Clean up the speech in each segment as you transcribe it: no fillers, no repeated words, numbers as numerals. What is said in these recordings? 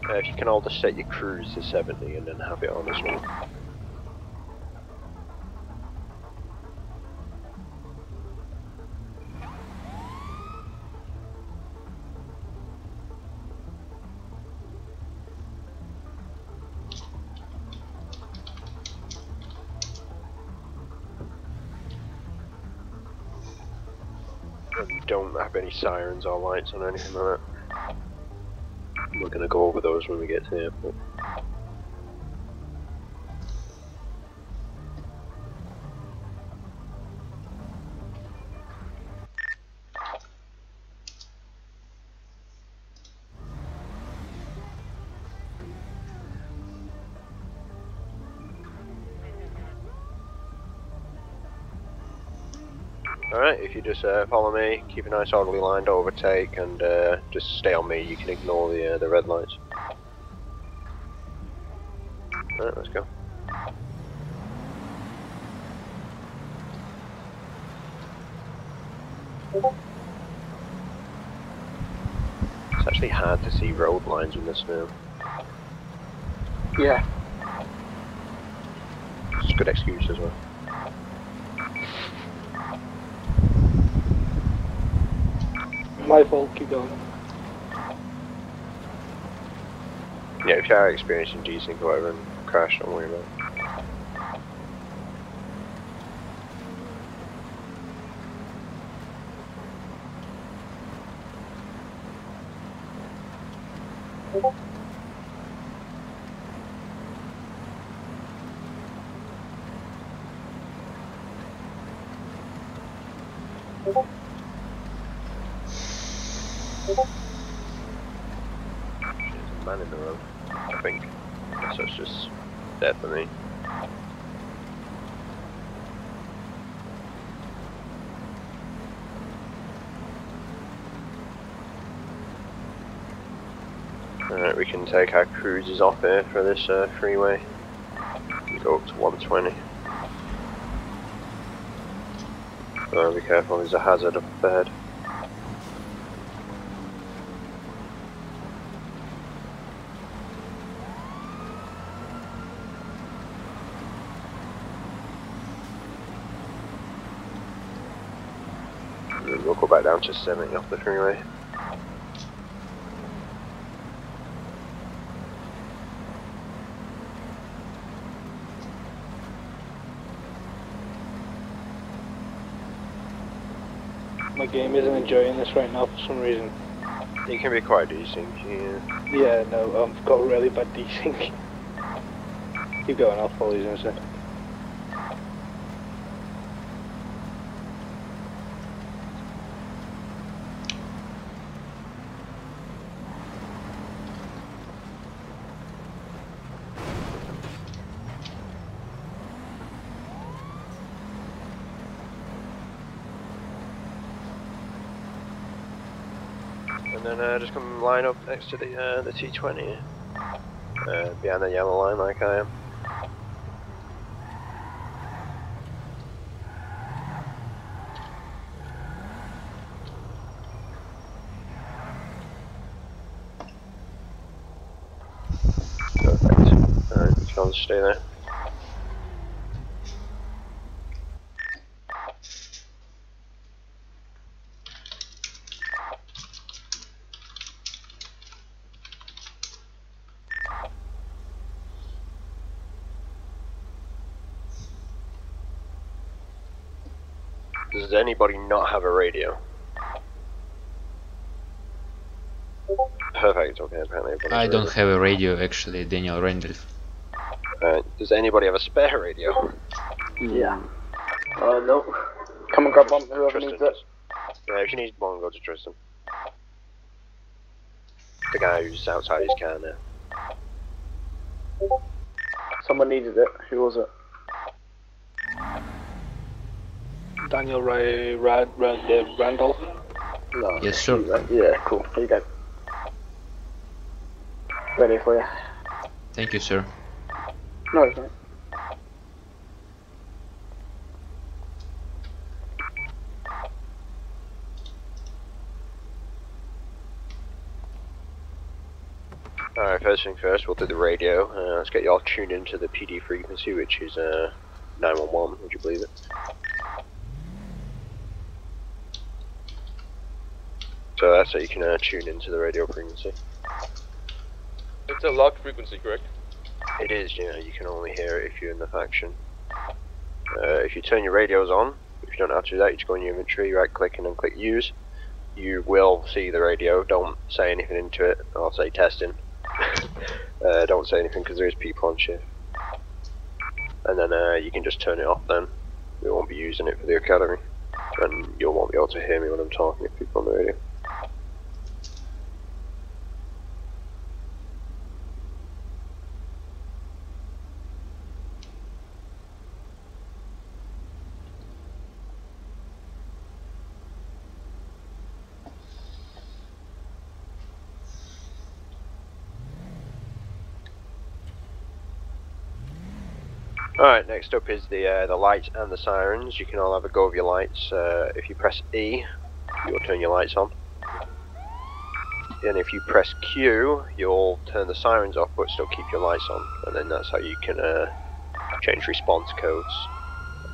If you can all just set your cruise to 70 and then have it on as well. And don't have any sirens or lights on anything like that. We're going to go over those when we get to the airport. Alright, if you just follow me, keep a nice orderly line, don't overtake, and just stay on me, you can ignore the red lights. Alright, let's go. It's actually hard to see road lines in this now. Yeah. It's a good excuse as well. My fault, keep going. Yeah, if you are experiencing G-Sync or whatever and crash, don't worry about it. There's a man in the road, I think. So it's just there for me. Alright, we can take our cruises off here for this freeway. We go up to 120. Be careful, there's a hazard up ahead. We'll go back down to 70 off the freeway. My game isn't enjoying this right now for some reason. It can be quite decent, yeah. Yeah, no, I've got really bad desync. Keep going, I'll follow you in a sec. And then just come line up next to the T20, behind the yellow line like I am. Perfect. Alright, you can all just stay there. Does anybody not have a radio? Perfect, okay, apparently everybody's I don't ready. have a radio actually, Daniel Randolph. Does anybody have a spare radio? Yeah. No. Come and grab one, whoever Tristan needs it. does. Yeah, if you need one, go to Tristan. The guy who's outside his car now. Someone needed it. Who was it? Daniel Randolph. No. Yes, sir. Yeah, cool. Here you go. Ready for you. Thank you, sir. No, it's not. Alright, first thing first, we'll do the radio. Let's get you all tuned into the PD frequency, which is 911, would you believe it? So that's how you can tune into the radio frequency. It's a locked frequency, correct? It is, yeah, you can only hear it if you're in the faction. If you turn your radios on, if you don't know how to do that, you just go in your inventory, right click and then click use. You will see the radio, don't say anything into it, I'll say testing. Don't say anything because there's people on shift. And then you can just turn it off then. We won't be using it for the academy. And you won't be able to hear me when I'm talking to people on the radio. Alright, next up is the lights and the sirens. You can all have a go of your lights. If you press E, you'll turn your lights on. And if you press Q, you'll turn the sirens off but still keep your lights on. And then that's how you can change response codes.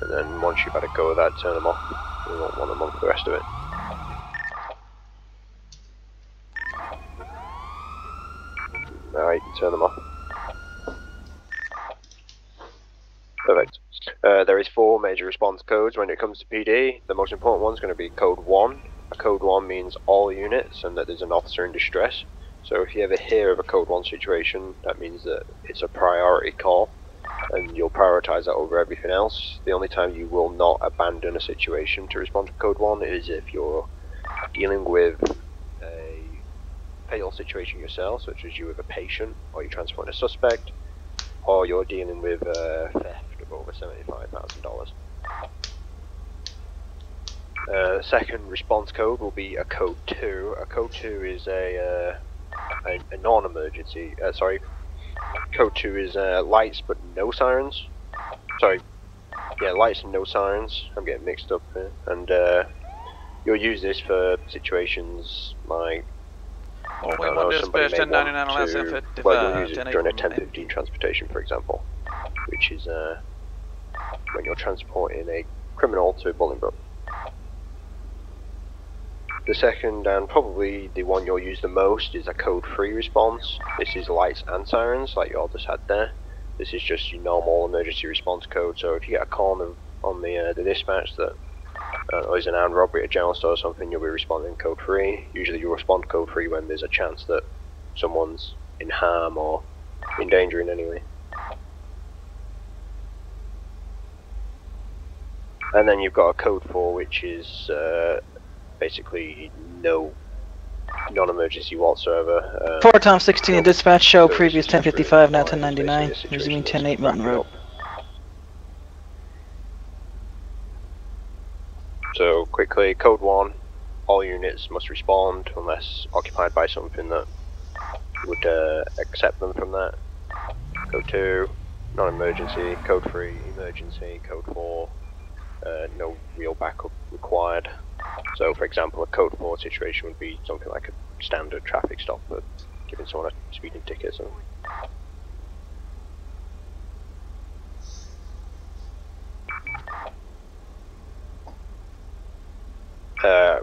And then once you've had a go of that, turn them off. You won't want them on for the rest of it. Alright, you can turn them off. Perfect. There is 4 major response codes when it comes to PD. The most important one is going to be code 1. A code 1 means all units and that there's an officer in distress. So if you ever hear of a code 1 situation, that means that it's a priority call and you'll prioritize that over everything else. The only time you will not abandon a situation to respond to code 1 is if you're dealing with a fatal situation yourself, such as you with a patient or you're transporting a suspect, or you're dealing with theft of over $75,000. The second response code will be a code 2. A code 2 is a non-emergency. Code 2 is lights but no sirens. Sorry, yeah, lights and no sirens. I'm getting mixed up here. And you'll use this for situations like Hallway 1 dispatch 1099 last F55. Well, you'll use it during a 1015 transportation, for example, which is when you're transporting a criminal to Bolingbroke. The second and probably the one you'll use the most is a code 3 response. This is lights and sirens, like you all just had there. This is just your normal emergency response code. So if you get a call on the dispatch that there's an armed robbery at a general store or something, you'll be responding code 3. Usually you'll respond code 3 when there's a chance that someone's in harm or in danger in any way. And then you've got a code 4, which is basically no non-emergency whatsoever. 4 Tom 16 in dispatch, show previous 1055, now 1099, resuming 10-8 Milton Road. So quickly, code 1, all units must respond unless occupied by something that would accept them from that. Code 2, non-emergency. Code 3, emergency. Code 4, no real backup required. So for example, a code 4 situation would be something like a standard traffic stop for giving someone a speeding ticket or something.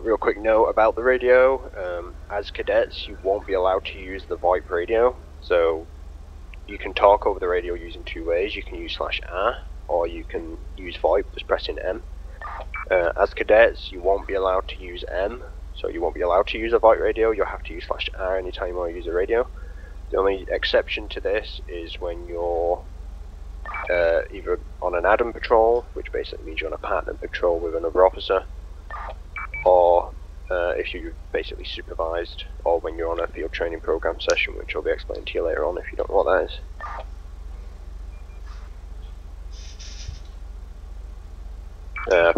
Real quick note about the radio, as cadets you won't be allowed to use the VoIP radio, so you can talk over the radio using 2 ways. You can use /R or you can use VoIP just pressing M. As cadets you won't be allowed to use M, so you won't be allowed to use a VoIP radio. You'll have to use /R anytime you want to use a radio. The only exception to this is when you're either on an ADAM patrol, which basically means you're on a partner patrol with another officer, or if you're basically supervised, or when you're on a field training program session, which I'll be explaining to you later on if you don't know what that is.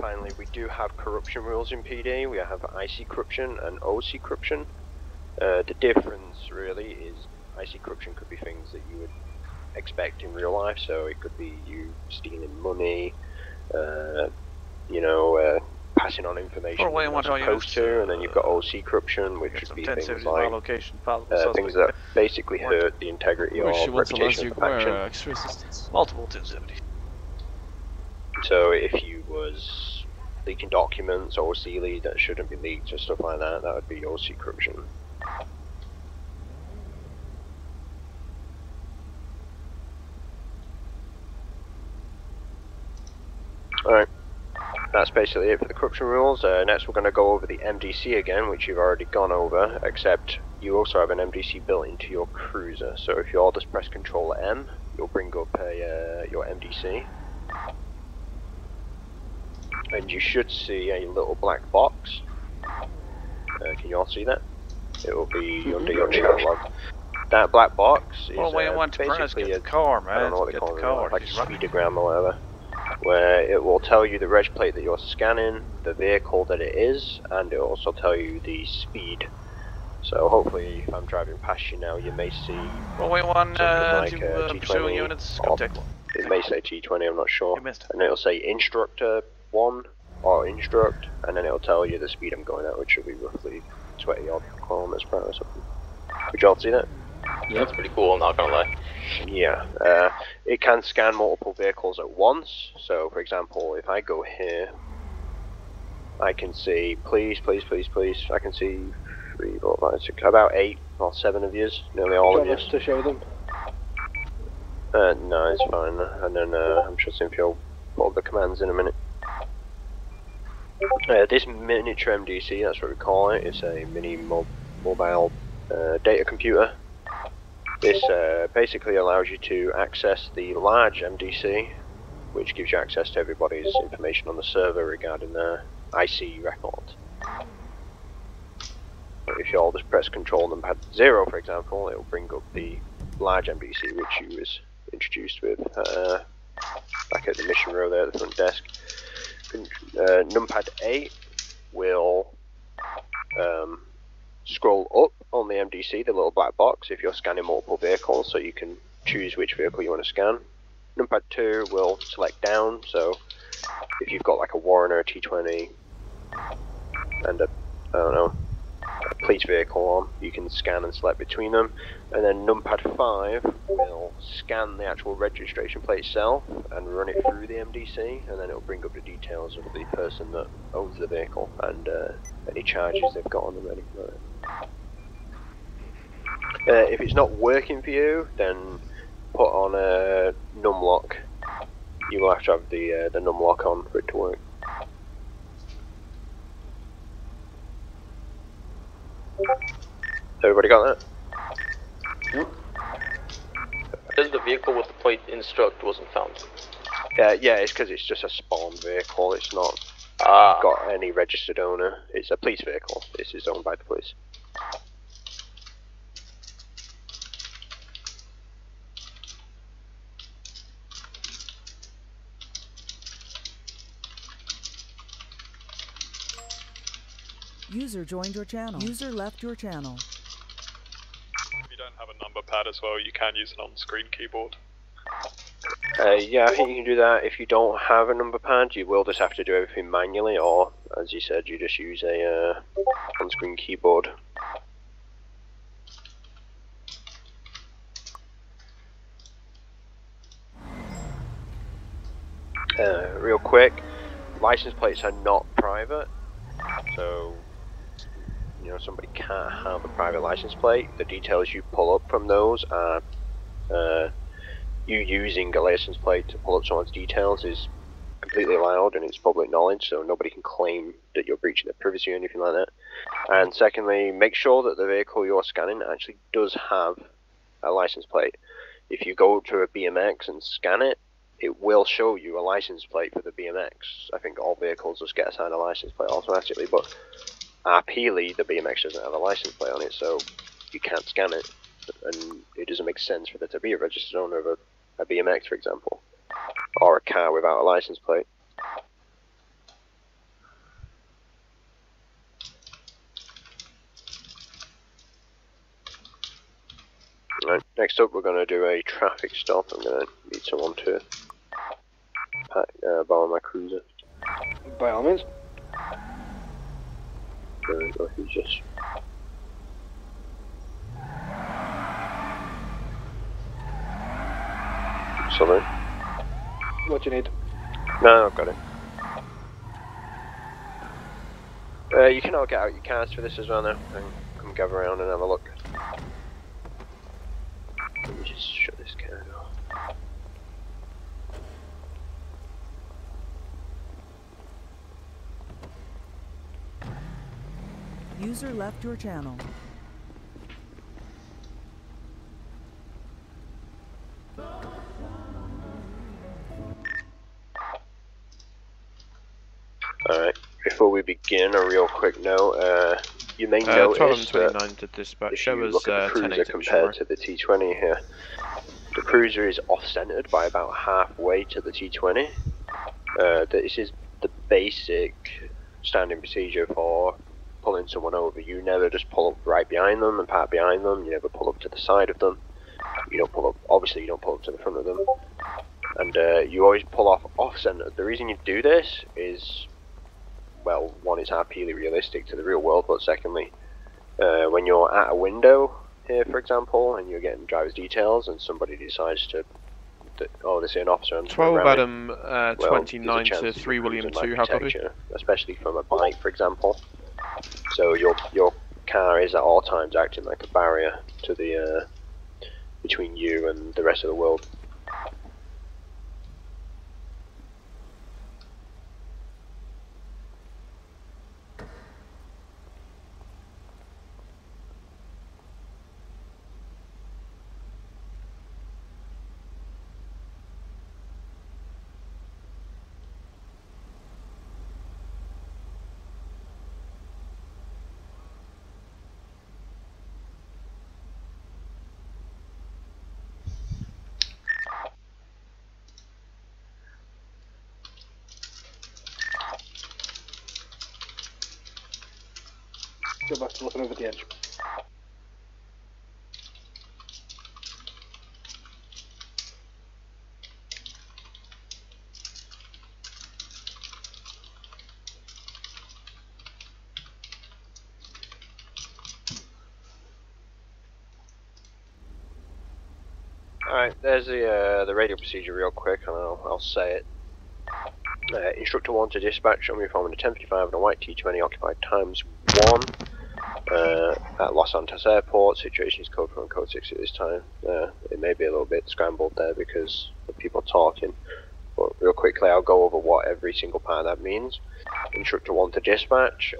Finally, we do have corruption rules in PD. We have IC corruption and OC corruption. The difference really is IC corruption could be things that you would expect in real life, so it could be you stealing money, passing on information Away you're and not watch all supposed units. to, and then you've got OC corruption, which would Some be 10 things by like location, possible things suspect. that basically hurt the integrity or She wants a large reputation of the faction. Jaguar, extra assistance. Multiple 1070. So if you was leaking documents or OC that shouldn't be leaked or stuff like that, that would be OC corruption. Alright, that's basically it for the corruption rules. Next we're going to go over the MDC again, which you've already gone over, except you also have an MDC built into your cruiser. So if you all just press Control M, you'll bring up your MDC. And you should see a little black box. Can you all see that? It will be under your channel log. That black box is Well, we want to press, basically get the car, man. I don't know what they Get call the it, car. like a He's running. speedogram or whatever, where it will tell you the reg plate that you're scanning, the vehicle that it is, and it will also tell you the speed. So hopefully, if I'm driving past you now, you may see Well, we want something like to pursuing T20, units. or Contact one. it may say T20, I'm not sure, You missed. and it'll say Instructor 1 or Instruct, and then it'll tell you the speed I'm going at, which will be roughly 20 odd kilometers per hour or something. Would you all see that? Yeah, that's pretty cool, I'm not gonna lie. Yeah, it can scan multiple vehicles at once. So, for example, if I go here, I can see, please, I can see 3, 4, 5, 6, about 8 or 7 of yous, nearly all Do of you want yous. us to show them? No, it's fine. And then I'm sure Cynthia will put up the commands in a minute. This miniature MDC, that's what we call it, it's a mini mobile data computer. This basically allows you to access the large MDC, which gives you access to everybody's information on the server regarding their IC record. If you all just press Control Numpad 0, for example, it will bring up the large MDC, which you was introduced with back at the mission row there at the front desk. Numpad 8 will scroll up on the MDC, the little black box, if you're scanning multiple vehicles, so you can choose which vehicle you want to scan. Numpad 2 will select down, so if you've got like a Warren or a T20 and a, I don't know, a police vehicle on, you can scan and select between them. And then Numpad 5 will scan the actual registration plate itself and run it through the MDC, and then it will bring up the details of the person that owns the vehicle and any charges they've got on them, anything like that. If it's not working for you, then put on a numlock. You will have to have the numlock on for it to work. Everybody got that? Because the vehicle with the plate Instruct wasn't found. Yeah, it's because it's just a spawn vehicle. It's not got any registered owner. It's a police vehicle. This is owned by the police. User joined your channel. User left your channel. If you don't have a number pad as well, you can use an on-screen keyboard. Yeah, I think you can do that. If you don't have a number pad, you will just have to do everything manually, or, as you said, you just use a on-screen keyboard. Real quick, license plates are not private, so somebody can't have a private license plate. The details you pull up from those are you using a license plate to pull up someone's details is completely allowed, and it's public knowledge, so nobody can claim that you're breaching their privacy or anything like that. And secondly, make sure that the vehicle you're scanning actually does have a license plate. If you go to a BMX and scan it, it will show you a license plate for the BMX. I think all vehicles just get assigned a license plate automatically, but RPly, the BMX doesn't have a license plate on it, so you can't scan it, and it doesn't make sense for there to be a registered owner of a BMX, for example, or a car without a license plate. Right, next up we're going to do a traffic stop. I'm going to need someone to borrow my cruiser. By all means. Or if he's just... Something. What do you need? No, I've got it. You can all get out your cards for this as well now, and come gather around and have a look. Let me just shut this card off. User left your channel. Alright, before we begin, a real quick note. You may 12 notice and 29 that to dispatch. if Show you us look at the 10 Cruiser compared to the T20 here, the Cruiser is off-centered by about halfway to the T20. This is the basic standing procedure for pulling someone over. You never just pull up right behind them and park behind them. You never pull up to the side of them. You don't pull up, obviously you don't pull up to the front of them. And you always pull off-centered. The reason you do this is, well, one, it's RP'ly realistic to the real world, but secondly, when you're at a window here, for example, and you're getting driver's details and somebody decides to, oh, they see an officer on 12 Adam, Adam, 29 to 3 William 2, how copy? Especially from a bike, for example. So your car is at all times acting like a barrier to the between you and the rest of the world. Go back to looking over the edge. Alright, there's the radio procedure real quick, and I'll say it. Instructor 1 to dispatch, on me forming a 1055 and a white T20 occupied times 1 at Los Santos Airport. Situation is code 4 and code 6 at this time. It may be a little bit scrambled there because of people talking, but real quickly I'll go over what every single part of that means. Instructor 1 to dispatch,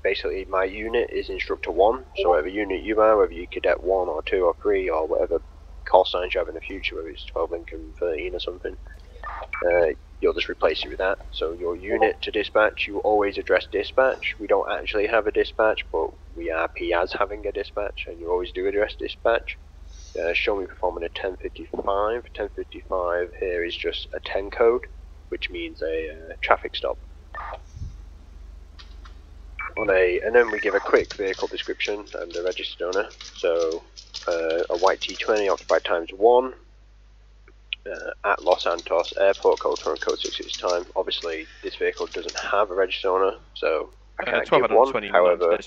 basically my unit is Instructor 1, so whatever unit you are, whether you're Cadet 1 or 2 or 3 or whatever call signs you have in the future, whether it's 12 Lincoln 13 or something, you'll just replace it with that. So your unit to dispatch, you always address dispatch. We don't actually have a dispatch, but we RP as having a dispatch, and you always do address dispatch. Show me performing a 1055. 1055 here is just a 10 code, which means a traffic stop. And then we give a quick vehicle description and a registered owner. So a white T20 occupied times 1 at Los Santos Airport, code 4 and code 6 at this time. Obviously this vehicle doesn't have a registered owner, so I can't give one. However,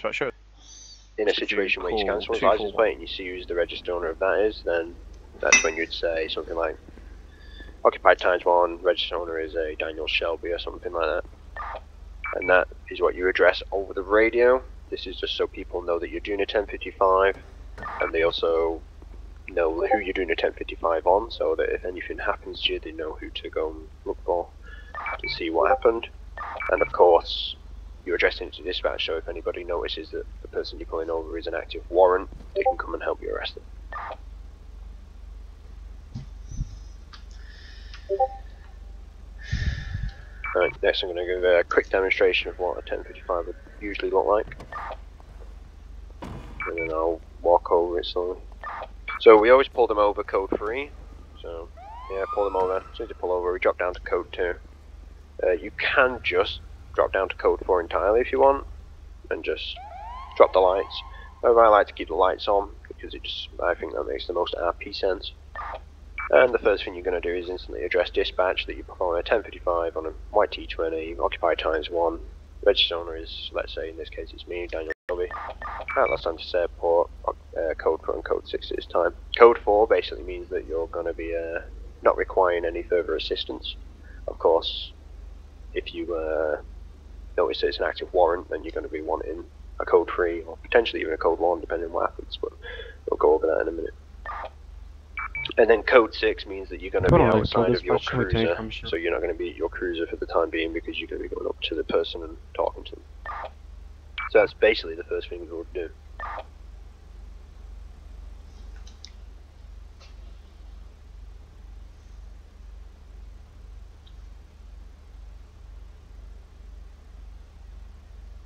in a situation where you scan someone's license plate and you see who the registered owner of that is, then that's when you'd say something like occupied times 1, registered owner is a Daniel Shelby or something like that. And that is what you address over the radio. This is just so people know that you're doing a 1055, and they also know who you're doing a 1055 on, so that if anything happens to you, they know who to go and look for to see what happened. And of course, you're addressing it to dispatch, so if anybody notices that the person you're pulling over is an active warrant, they can come and help you arrest them. Alright, next I'm going to give a quick demonstration of what a 1055 would usually look like. And then I'll walk over it slowly. So we always pull them over code 3. So, yeah, pull them over. As soon as you pull over, we drop down to code 2. You can just drop down to code 4 entirely if you want, and just drop the lights. However, I like to keep the lights on, because I think that makes the most RP sense. And the first thing you're going to do is instantly address dispatch that you perform a 1055 on a white T20, occupied times 1, Registered owner is, let's say in this case it's me, Daniel Shelby. At Los Santos Airport, code 4 and code 6 at this time. Code 4 basically means that you're going to be not requiring any further assistance. Of course, if you notice that it's an active warrant, then you're going to be wanting a code 3 or potentially even a code 1 depending on what happens, but we'll go over that in a minute. And then code 6 means that you're going to be outside of your cruiser, so you're not going to be at your cruiser for the time being because you're going to be going up to the person and talking to them. So that's basically the first thing we will do.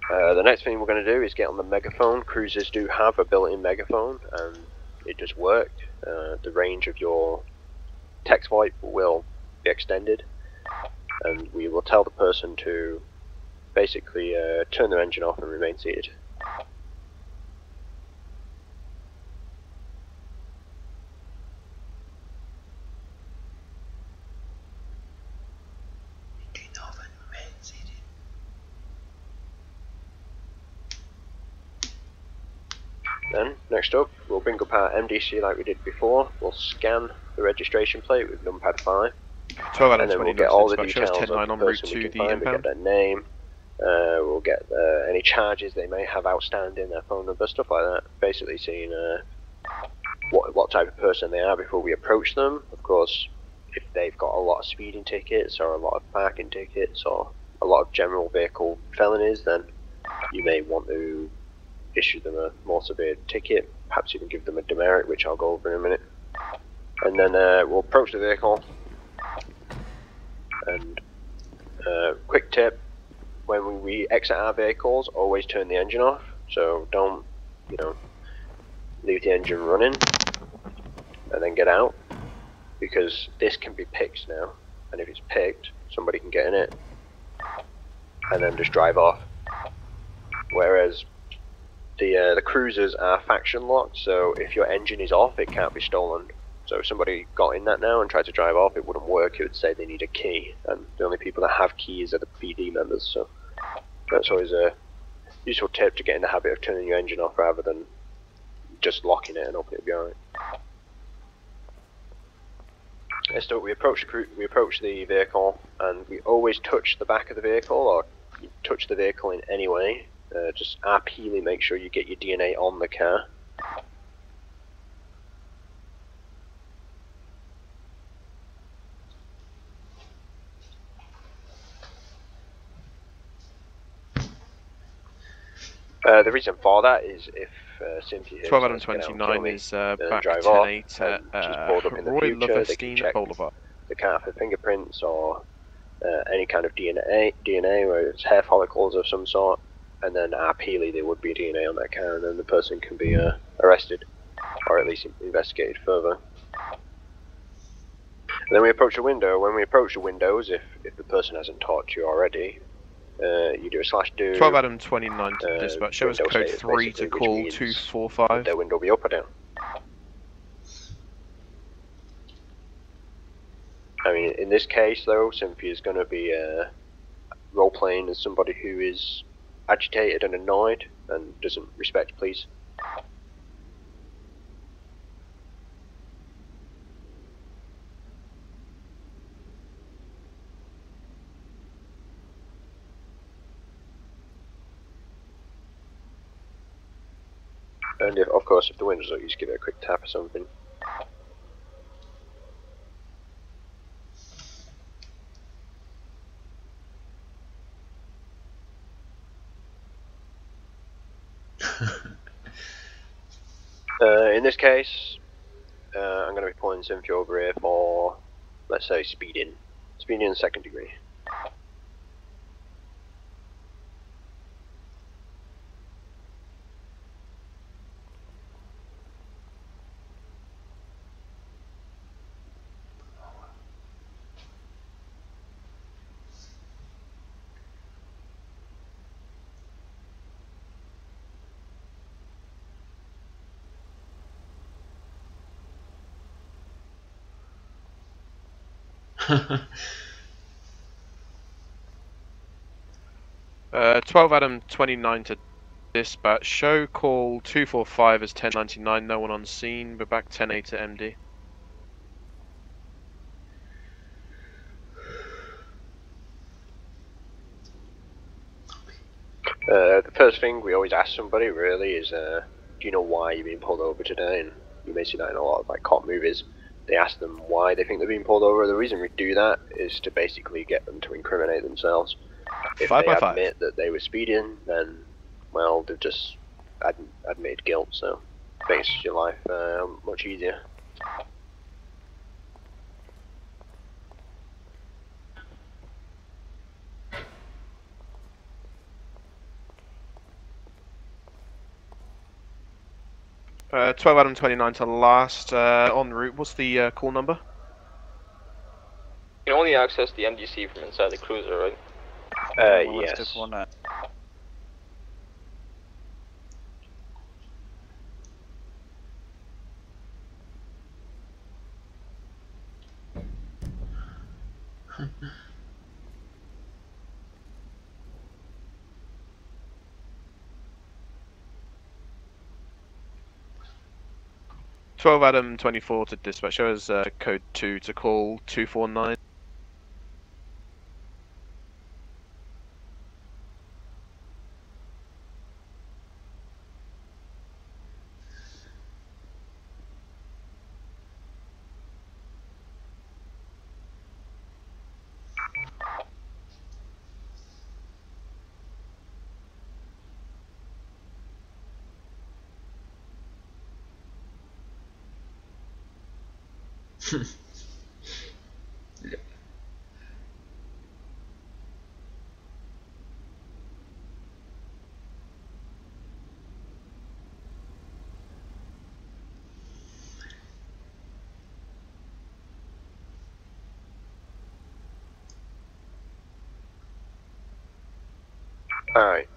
The next thing we're going to do is get on the megaphone. Cruisers do have a built-in megaphone and it does work. The range of your text VoIP will be extended and we will tell the person to basically turn their engine off and remain seated. Then, next up, we'll bring up our MDC like we did before. We'll scan the registration plate with numpad 5. And then we'll get all the details of the person we can find. We'll get their name, we'll get any charges they may have outstanding, their phone number, stuff like that. Basically seeing what type of person they are before we approach them. Of course, if they've got a lot of speeding tickets or a lot of parking tickets or a lot of general vehicle felonies, then you may want to issue them a more severe ticket, perhaps even give them a demerit, which I'll go over in a minute. And then we'll approach the vehicle. And quick tip, when we exit our vehicles, always turn the engine off. So don't, leave the engine running and then get out, because this can be picked now. And if it's picked, somebody can get in it and then just drive off. Whereas the cruisers are faction locked, so if your engine is off, it can't be stolen. So if somebody got in that now and tried to drive off, it wouldn't work. It would say they need a key, and the only people that have keys are the PD members. So that's always a useful tip to get in the habit of turning your engine off rather than just locking it and hoping it'll be alright. So we approach the vehicle, and we always touch the back of the vehicle, or you touch the vehicle in any way. Just RP'ly make sure you get your DNA on the car. The reason for that is if Cynthia 12 out of 29 is back 10-8 at Royal Loverstein Boulevard. The car for fingerprints or any kind of DNA where it's hair follicles of some sort, and then RP'ly there would be DNA on that car, and then the person can be arrested or at least investigated further. And then we approach the window. When we approach the windows, if the person hasn't talked to you already, you do a /do. 12 Adam 29 to dispatch. Show us code 3 to call 245. Their window will be up or down. I mean, in this case though, Cynthia is going to be role playing as somebody who is agitated and annoyed and doesn't respect police. And of course, if the window's up, you just give it a quick tap or something. In this case, I'm going to be pulling Cynthia over here for, let's say, speeding in the 2nd degree. 12 Adam 29 to dispatch. Show call 245 as 1099. No one on scene. We're back 10-8 to MD. The first thing we always ask somebody really is, do you know why you're being pulled over today? And you may see that in a lot of like cop movies. They ask them why they think they're being pulled over. The reason we do that is to basically get them to incriminate themselves. If they admit that they were speeding, then, well, they've just admitted guilt, so it makes your life much easier. Uh, 12 Adam 29 to last, en route. What's the call number? You can only access the MDC from inside the cruiser, right? Yes. 12 Adam 24 to dispatch. Show us code 2 to call 249. Alright,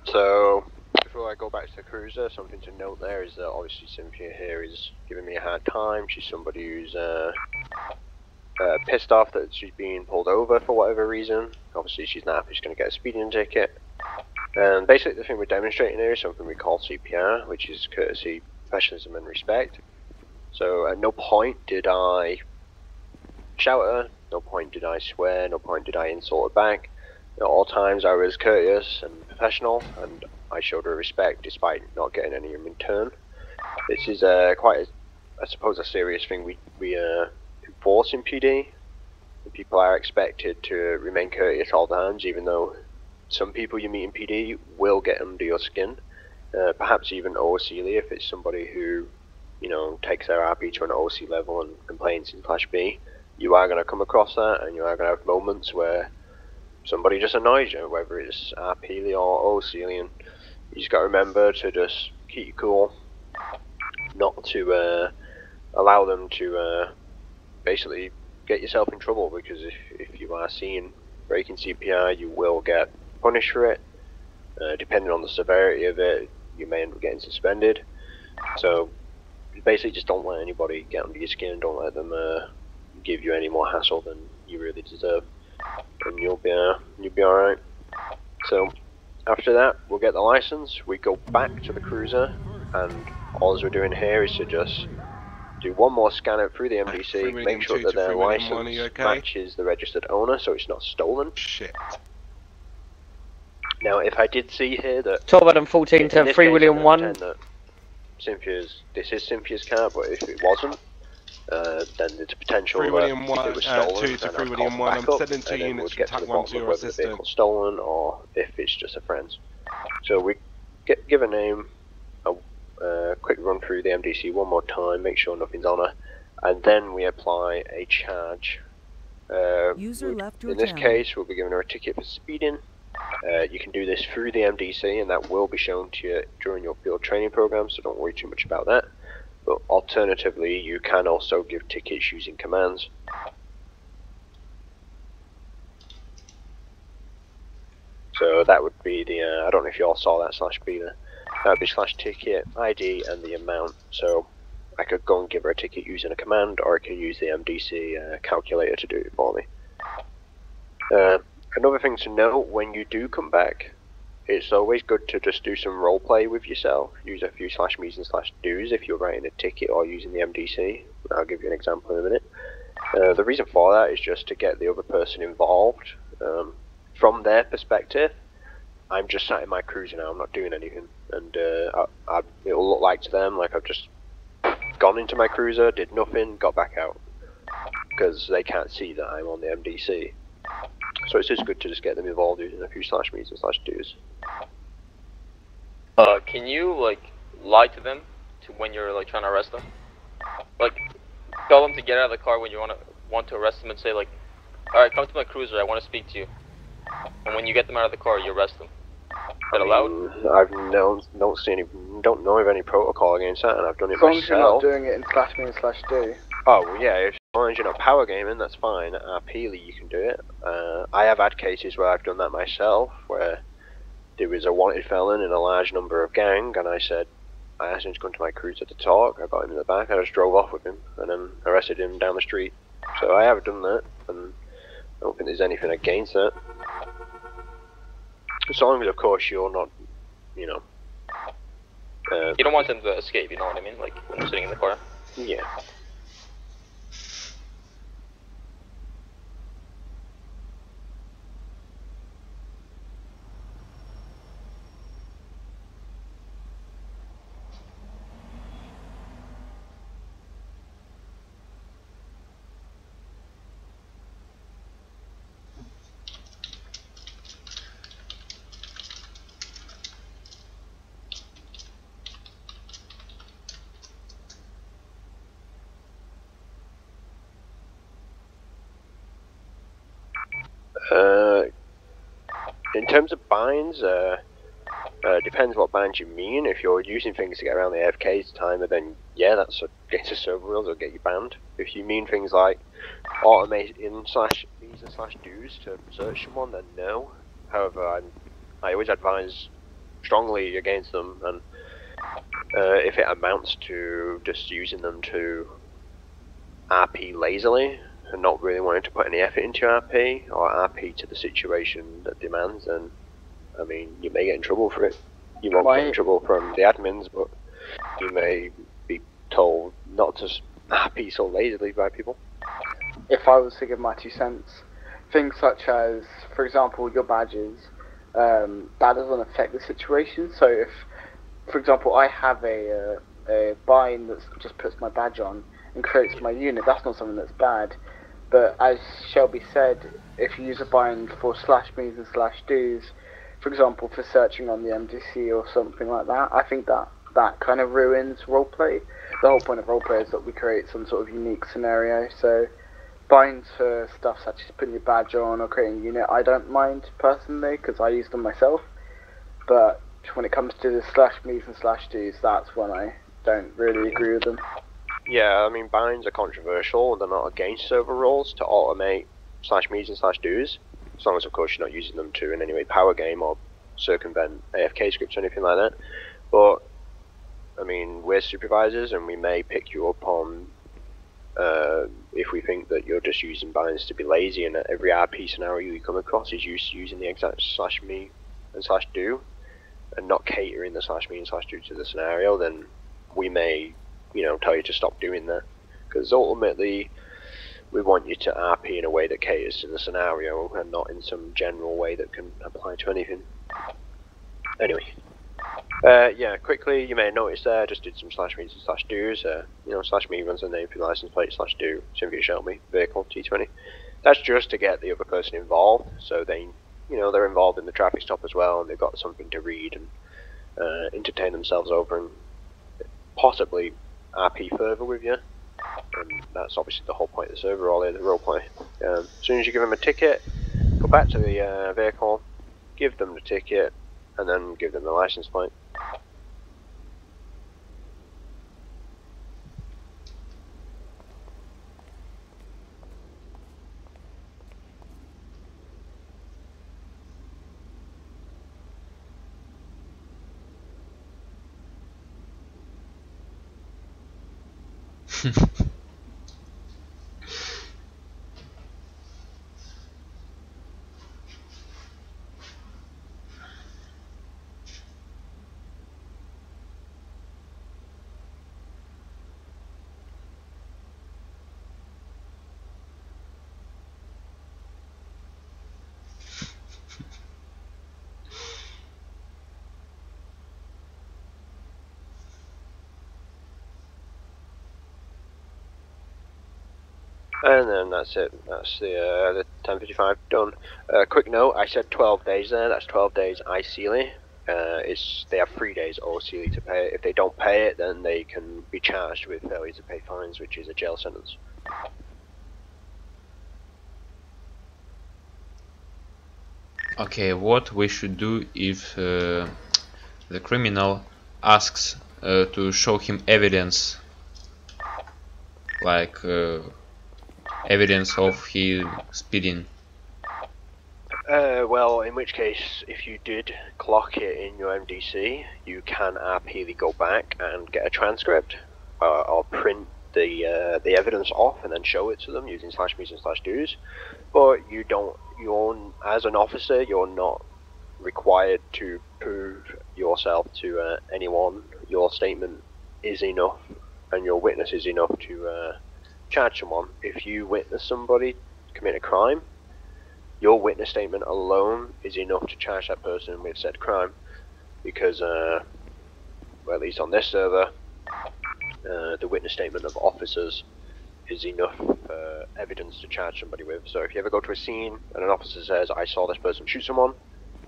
so before I go back to the cruiser, something to note there is that obviously Cynthia here is giving me a hard time. She's somebody who's pissed off that she's being pulled over for whatever reason. Obviously she's not happy she's going to get a speeding ticket. And basically the thing we're demonstrating here is something we call CPR, which is courtesy, professionalism and respect. So at no point did I shout at her, no point did I swear, no point did I insult her back. At all times I was courteous and professional, and I showed her respect despite not getting any in return. This is quite, I suppose, a serious thing we enforce in PD. People are expected to remain courteous at all times, even though some people you meet in PD will get under your skin. Perhaps even OCly if it's somebody who, you know, takes their RP to an OC level and complains in Clash B. You are going to come across that, and you are going to have moments where somebody just annoys you, whether it's RP or OC, and you just got to remember to just keep you cool, not to allow them to basically get yourself in trouble, because if you are seen breaking CPR, you will get punished for it. Depending on the severity of it, you may end up getting suspended. So basically just don't let anybody get under your skin, don't let them give you any more hassle than you really deserve, and you'll be alright. So after that, we'll get the license, we go back to the cruiser, and all we're doing here is to just do one more scan out through the MDC, make sure that their license matches the registered owner, so it's not stolen. Shit. Now, if I did see here that 12 Adam 14 to 3 William 1. This is Cynthia's car, but if it wasn't, then there's a potential that it was stolen. 2 to 3 William 1. I'm sending 2 units from TAC 1 to your whether the vehicle's stolen or if it's just a friend's. So we give a name, a quick run through the MDC one more time, make sure nothing's on her, and then we apply a charge. In this case, we'll be giving her a ticket for speeding. You can do this through the MDC, and that will be shown to you during your field training program, so don't worry too much about that. But alternatively, you can also give tickets using commands. So that would be the, I don't know if you all saw that /B there. That would be /ticket, ID, and the amount. So I could go and give her a ticket using a command, or I could use the MDC calculator to do it for me. Another thing to note, when you do come back, it's always good to just do some role play with yourself. Use a few /me's and /do's if you're writing a ticket or using the MDC. I'll give you an example in a minute. The reason for that is just to get the other person involved. From their perspective, I'm just sat in my cruiser now, I'm not doing anything. And it'll look like to them like I've just gone into my cruiser, did nothing, got back out. Because they can't see that I'm on the MDC. So it's just good to just get them involved using a few /me's and /do's. Can you like lie to them when you're like trying to arrest them? Like tell them to get out of the car when you want to arrest them and say like, alright, come to my cruiser, I want to speak to you. And when you get them out of the car, you arrest them. Is that allowed? I've don't know of any protocol against that, and I've done it myself. As long as you're not doing it in /me and /do. Oh, well, yeah, if you're not power gaming, that's fine. RP'ly, you can do it. I have had cases where I've done that myself, where there was a wanted felon in a large number of gang, and I asked him to come to my cruiser to talk. I got him in the back, I just drove off with him, and then arrested him down the street. So I have done that, and I don't think there's anything against that. As long as, of course, you're not, you know... you don't want them to escape, you know what I mean? Like, when they're sitting in the car. Yeah. In terms of binds, depends what binds you mean. If you're using things to get around the AFK's timer, then yeah, that's against the server rules, it'll get you banned. If you mean things like automating /me's and /do's to search someone, then no. However, I always advise strongly against them, and if it amounts to just using them to RP lazily, and not really wanting to put any effort into RP, or RP to the situation that demands, then, I mean, you may get in trouble for it. You won't get in trouble from the admins, but you may be told not to RP so lazily by people. If I was to give my 2 cents, things such as, for example, your badges, that doesn't affect the situation. So if, for example, I have a bind that just puts my badge on and creates my unit, that's not something that's bad. But as Shelby said, if you use a bind for /me's and /do's, for example, for searching on the MDC or something like that, I think that kind of ruins roleplay. The whole point of roleplay is that we create some sort of unique scenario. So binds for stuff such as putting your badge on or creating a unit, I don't mind personally because I use them myself. But when it comes to the /me's and /do's, that's when I don't really agree with them. Yeah, I mean, binds are controversial. They're not against server rules to automate /me's and /do's, as long as, of course, you're not using them to in any way power game or circumvent AFK scripts or anything like that. But, I mean, we're supervisors, and we may pick you up on if we think that you're just using binds to be lazy, and that every RP scenario you come across is using the exact /me and /do, and not catering the /me and /do to the scenario, then we may, you know, tell you to stop doing that, because ultimately we want you to RP in a way that caters to the scenario and not in some general way that can apply to anything. Anyway, yeah, quickly, you may have noticed there, I just did some /me's and /do's. You know, /me runs the name for the license plate, /do, Symphony Shelby, vehicle, T20. That's just to get the other person involved, so they, you know, they're involved in the traffic stop as well, and they've got something to read and entertain themselves over, and possibly RP further with you. And that's obviously the whole point of the server, all the roleplay. As soon as you give them a ticket, go back to the vehicle, give them the ticket, and then give them the license plate. And then that's it. That's the 1055 done. Quick note: I said 12 days there. That's 12 days ICELI. They have 3 days OCELI to pay it. If they don't pay it, then they can be charged with failure to pay fines, which is a jail sentence. Okay, what we should do if the criminal asks to show him evidence, like evidence of his speeding? Well, in which case, if you did clock it in your MDC, you can appeally go back and get a transcript, or print the evidence off and then show it to them using /me's and /do's. But as an officer, you're not required to prove yourself to anyone. Your statement is enough, and your witness is enough to charge someone. If you witness somebody commit a crime, your witness statement alone is enough to charge that person with said crime, because, well, at least on this server, the witness statement of officers is enough evidence to charge somebody with. So if you ever go to a scene and an officer says, "I saw this person shoot someone,"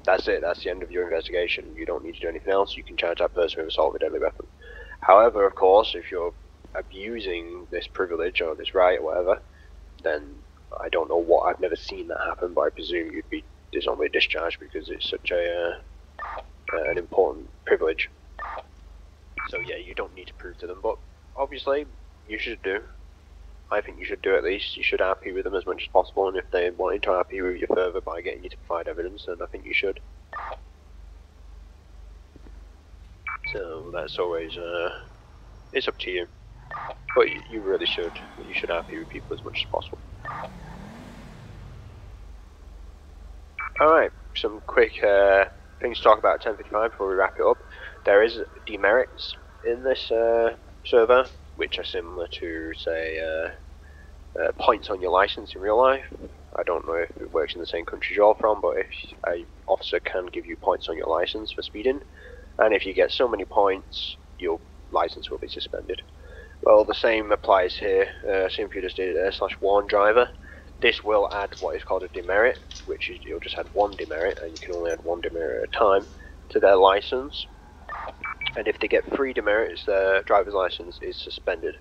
that's it. That's the end of your investigation. You don't need to do anything else. You can charge that person with assault with a deadly weapon. However, of course, if you're abusing this privilege or this right or whatever, then I don't know what. I've never seen that happen, but I presume you'd be dishonorably discharged because it's such an important privilege. So yeah, you don't need to prove to them, but obviously you should do. I think you should do at least. You should RP with them as much as possible, and if they wanted to RP with you further by getting you to provide evidence, then I think you should. So that's always, it's up to you. But you really should. You should RP with people as much as possible. Alright, some quick things to talk about at 1055 before we wrap it up. There is demerits in this server, which are similar to, say, points on your license in real life. I don't know if it works in the same country you're from, but if an officer can give you points on your license for speeding, and if you get so many points, your license will be suspended. Well, the same applies here. Same if you just did /warn driver. This will add what is called a demerit, which is you'll just add one demerit, and you can only add one demerit at a time to their license. And if they get 3 demerits, their driver's license is suspended.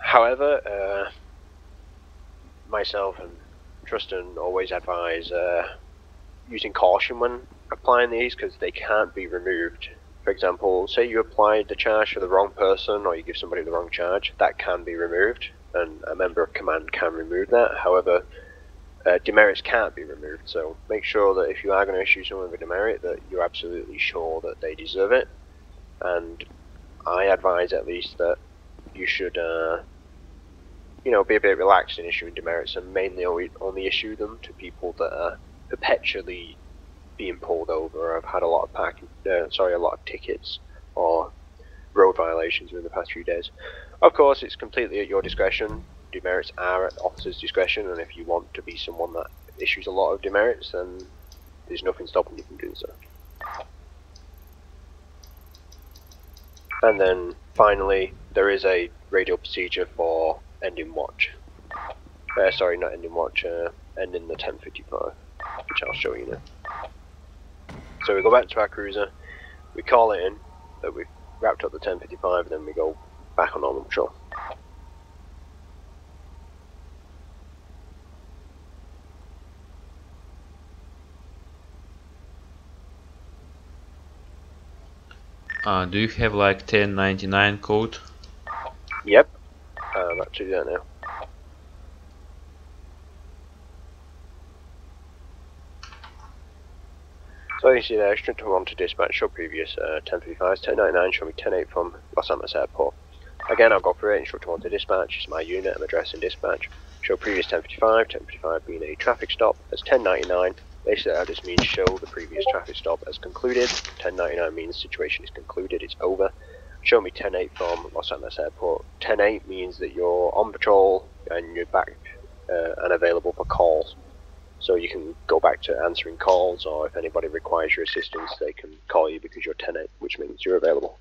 However, myself and Tristan always advise using caution when applying these, because they can't be removed. For example, say you applied the charge to the wrong person, or you give somebody the wrong charge, that can be removed, and a member of command can remove that. However, demerits can't be removed, so make sure that if you are going to issue someone with a demerit, that you're absolutely sure that they deserve it. And I advise at least that you should, you know, be a bit relaxed in issuing demerits, and mainly only issue them to people that are perpetually being pulled over or have had a lot of a lot of tickets or road violations in the past few days. Of course, it's completely at your discretion. Demerits are at the officer's discretion, and if you want to be someone that issues a lot of demerits, then there's nothing stopping you from doing so. And then finally, there is a radio procedure for ending watch. Sorry, not ending watch, ending the 1055, which I'll show you now. So we go back to our cruiser, we call it in that we've wrapped up the 1055, and then we go back on normal patrol. Do you have like 1099 code? Yep, I'm about to do that now. So you see there, instructor 1 to dispatch, show previous 1055, 1099, show me 108 from Los Santos Airport. Again, I'll go through it. Instructor 1 to dispatch, it's my unit, I'm address and dispatch. Show previous 1055, 1055 being a traffic stop, as 1099. Basically, that just means show the previous traffic stop as concluded. 1099 means situation is concluded, it's over. Show me 108 from Los Santos Airport. 108 means that you're on patrol and you're back and available for calls. So you can go back to answering calls, or if anybody requires your assistance, they can call you because you're 108, which means you're available.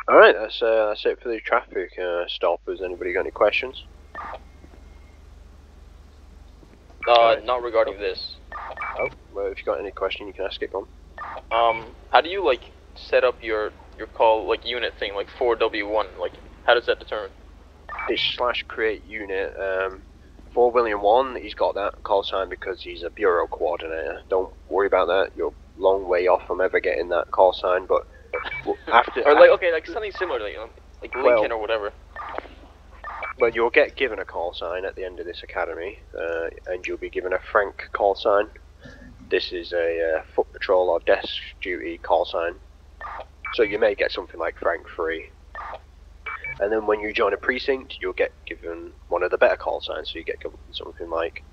Alright, that's it for the traffic stop. Has anybody got any questions? Not regarding this. Oh, well, if you got any question, you can ask it. Go on. How do you like set up your call like unit thing, like 4W1? Like, how does that determine? It's /create unit. For William 1, he's got that call sign because he's a bureau coordinator. Don't worry about that. You're a long way off from ever getting that call sign, but after or like okay, like something similar, like Lincoln or whatever. Well, you'll get given a call sign at the end of this academy, and you'll be given a Frank call sign. This is a foot patrol or desk duty call sign. So you may get something like Frank 3. And then when you join a precinct, you'll get given one of the better call signs, so you get given something like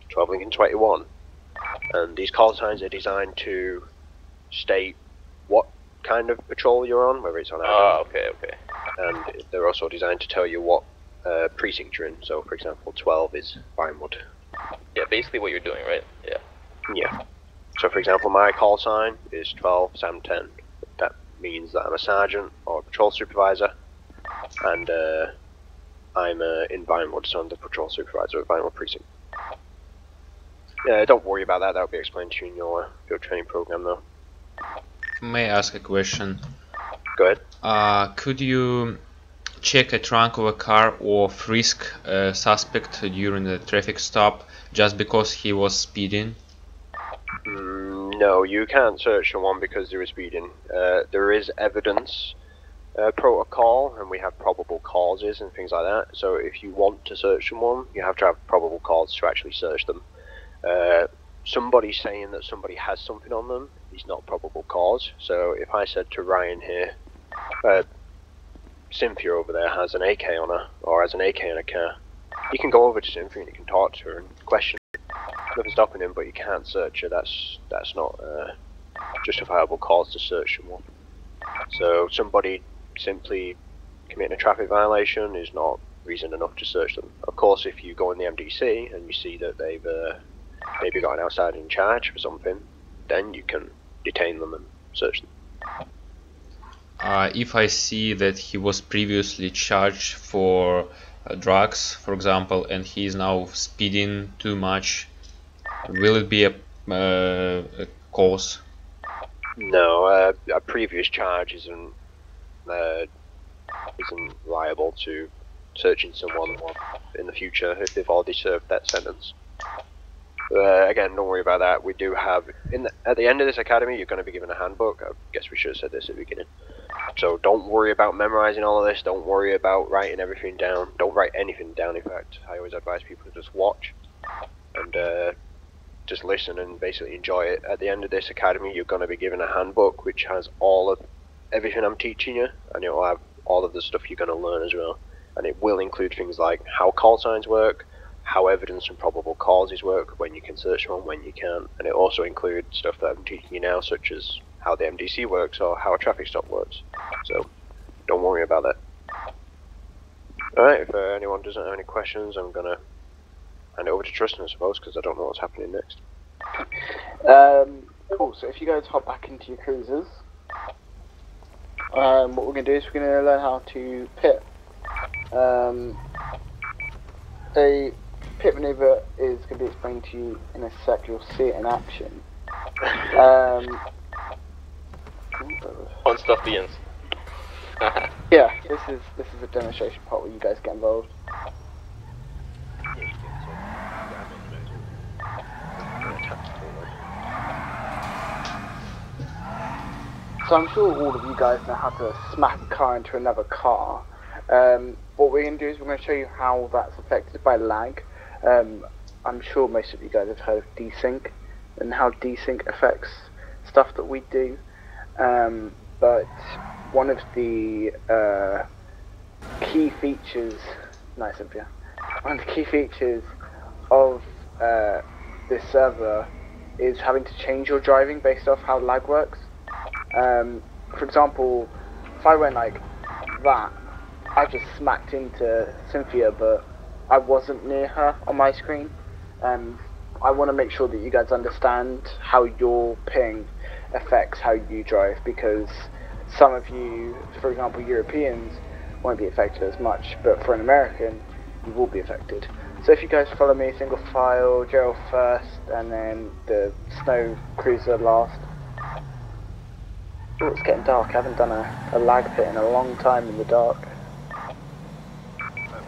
12 Lincoln 21. And these call signs are designed to state what kind of patrol you're on, whether it's on okay. And they're also designed to tell you what precinct you're in. So, for example, 12 is Vinewood. Yeah, basically what you're doing, right? Yeah. Yeah. So, for example, my call sign is 12 Sam 10. That means that I'm a sergeant or a patrol supervisor, and I'm in Vinewood, so I'm the patrol supervisor at Vinewood Precinct. Yeah, don't worry about that. That'll be explained to you in your field training program, though. May I ask a question? Go ahead. Could you check a trunk of a car or frisk a suspect during the traffic stop just because he was speeding? No, you can't search someone because they were speeding. There is evidence protocol, and we have probable causes and things like that. So if you want to search someone, you have to have probable cause to actually search them. Somebody saying that somebody has something on them is not probable cause. So if I said to Ryan here, Cynthia over there has an AK on her, or has an AK in a car, you can go over to Cynthia and you can talk to her and question her. Nothing stopping him, but you can't search her. That's not justifiable cause to search someone. So somebody simply committing a traffic violation is not reason enough to search them. Of course, if you go in the MDC and you see that they've maybe got an outside in charge for something, then you can detain them and search them. If I see that he was previously charged for drugs, for example, and he is now speeding too much, will it be a cause? No, a previous charge isn't liable to searching someone in the future if they've already served that sentence. Again, don't worry about that. We do have at the end of this academy, you're going to be given a handbook. I guess we should have said this at the beginning. So don't worry about memorizing all of this. Don't worry about writing everything down. Don't write anything down. In fact, I always advise people to just watch and just listen and basically enjoy it. At the end of this academy, you're going to be given a handbook which has all of everything I'm teaching you, and it will have all of the stuff you're going to learn as well. And it will include things like how call signs work, how evidence and probable causes work, when you can search one, when you can't, and it also includes stuff that I'm teaching you now, such as how the MDC works or how a traffic stop works. So don't worry about that. Alright, if anyone doesn't have any questions, I'm gonna hand it over to Tristan, I suppose, because I don't know what's happening next. Cool, so if you guys hop back into your cruisers, what we're going to do is we're going to learn how to pit. A pit maneuver is going to be explained to you in a sec. You'll see it in action. Fun stuff begins. Yeah, this is a demonstration part where you guys get involved. So I'm sure all of you guys know how to smack a car into another car. What we're going to do is we're going to show you how that's affected by lag. I'm sure most of you guys have heard of desync and how desync affects stuff that we do. But one of the key features, nice of you. One of the key features of this server is having to change your driving based off how lag works. For example, if I went like that, I just smacked into Cynthia, but I wasn't near her on my screen. I want to make sure that you guys understand how your ping affects how you drive, because some of you, for example Europeans, won't be affected as much, but for an American, you will be affected. So if you guys follow me, single file, Gerald first, and then the snow cruiser last. Oh, it's getting dark. I haven't done a lag pit in a long time in the dark.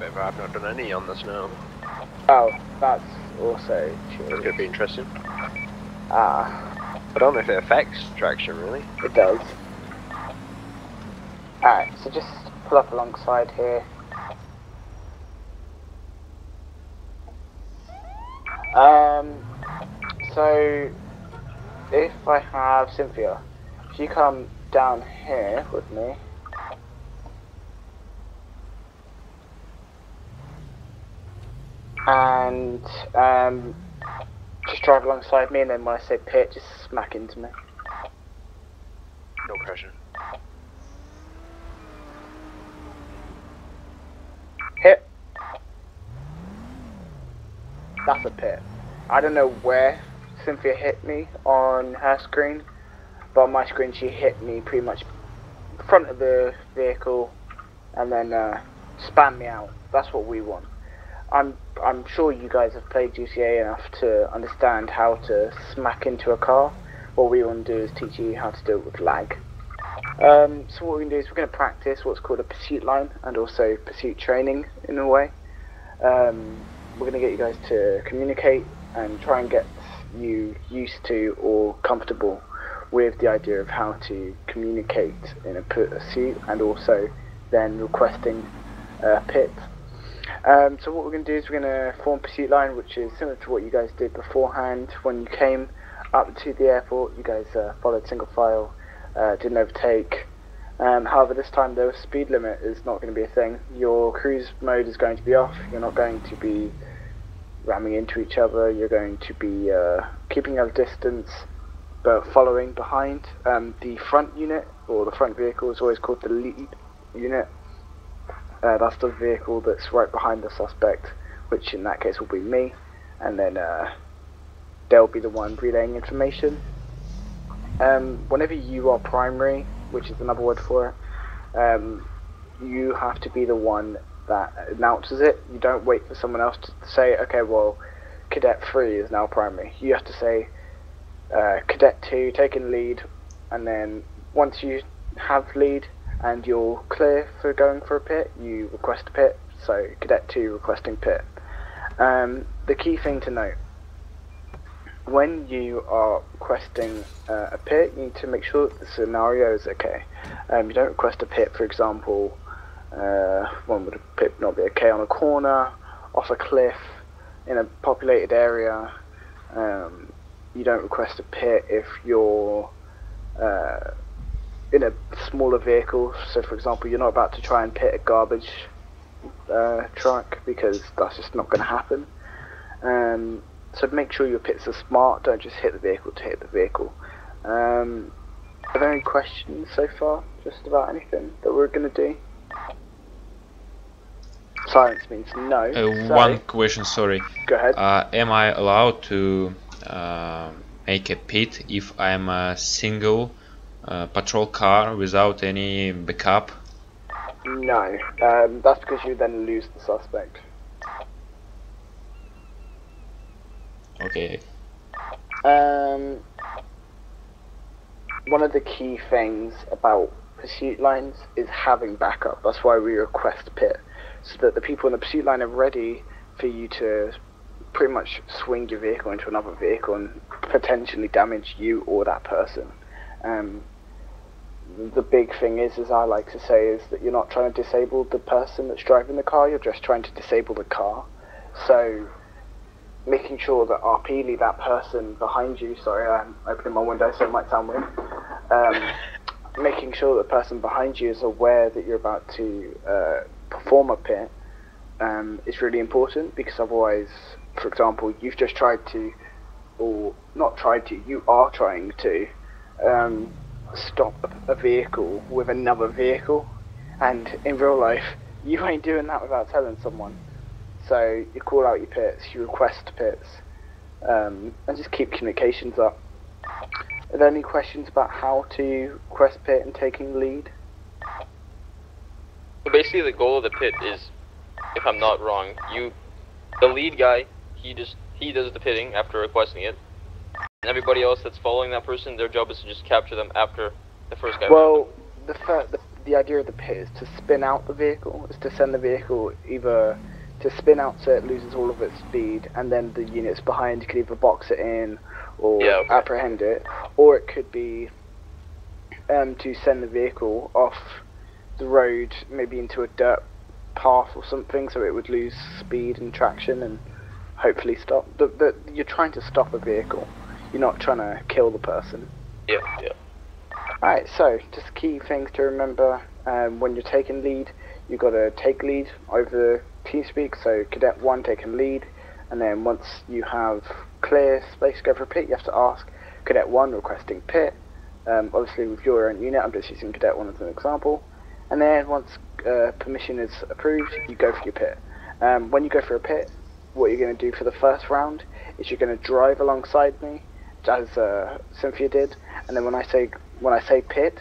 I've not done any on the snow. Oh, that's also true. It's going to be interesting. Ah. I don't know if it affects traction, really. It does. Alright, so just pull up alongside here. So if I have Cynthia, if you come down here with me, and just drive alongside me, and then when I say pit, just smack into me. No pressure. Hit. That's a pit. I don't know where Cynthia hit me on her screen, but on my screen she hit me pretty much front of the vehicle and then spam me out. That's what we want. I'm sure you guys have played GTA enough to understand how to smack into a car. What we want to do is teach you how to do it with lag. So what we're going to do is we're going to practice what's called a pursuit line and also pursuit training in a way. We're going to get you guys to communicate and try and get you used to or comfortable with the idea of how to communicate in a pursuit and also then requesting a pit. So what we're going to do is we're going to form pursuit line, which is similar to what you guys did beforehand when you came up to the airport. You guys followed single file, didn't overtake. However, this time the speed limit is not going to be a thing. Your cruise mode is going to be off. You're not going to be ramming into each other. You're going to be keeping a distance but following behind. The front unit or the front vehicle is always called the lead unit. That's the vehicle that's right behind the suspect, which in that case will be me, and then they'll be the one relaying information. Whenever you are primary, which is another word for it, you have to be the one that announces it. You don't wait for someone else to say, okay, well, Cadet 3 is now primary. You have to say, Cadet 2 taking lead, and then once you have lead and you're clear for going for a pit, you request a pit. So Cadet 2 requesting pit. The key thing to note, when you are requesting a pit, you need to make sure that the scenario is okay. You don't request a pit, for example, when would a pit not be okay? On a corner, off a cliff, in a populated area. You don't request a pit if you're in a smaller vehicle. So for example, you're not about to try and pit a garbage truck, because that's just not going to happen. So make sure your pits are smart, don't just hit the vehicle to hit the vehicle. Are there any questions so far, just about anything that we're going to do? Silence means no. So, one question, sorry. Go ahead. Am I allowed to make a pit if I'm a single patrol car without any backup? No, that's because you then lose the suspect. Okay. One of the key things about pursuit lines is having backup. That's why we request pit, so that the people in the pursuit line are ready for you to pretty much swing your vehicle into another vehicle and potentially damage you or that person. The big thing is, as I like to say, is that you're not trying to disable the person that's driving the car, you're just trying to disable the car. So making sure that RPly, that person behind you, sorry, I'm opening my window so it might sound weird, making sure that the person behind you is aware that you're about to perform a pit is really important, because otherwise, for example, you've just tried to, or not tried to, you are trying to stop a vehicle with another vehicle, and in real life you ain't doing that without telling someone. So you call out your pits, you request pits, and just keep communications up. Are there any questions about how to quest pit and taking lead? So basically, the goal of the pit is, if I'm not wrong, the lead guy, he does the pitting after requesting it, and everybody else that's following that person, their job is to just capture them after the first guy. Well, the idea of the pit is to spin out the vehicle, is to send the vehicle either to spin out so it loses all of its speed, and then the units behind could either box it in or apprehend it, or it could be to send the vehicle off the road, maybe into a dirt path or something, so it would lose speed and traction and hopefully stop. You're trying to stop a vehicle. You're not trying to kill the person. Yeah. Alright, so just key things to remember when you're taking lead. You've got to take lead over TeamSpeak, so Cadet 1 taking lead, and then once you have clear space to go for a pit, you have to ask Cadet 1 requesting pit. Obviously with your own unit, I'm just using Cadet 1 as an example. And then once permission is approved, you go for your pit. When you go for a pit, what you're going to do for the first round is you're going to drive alongside me, as Cynthia did, and then when I say pit,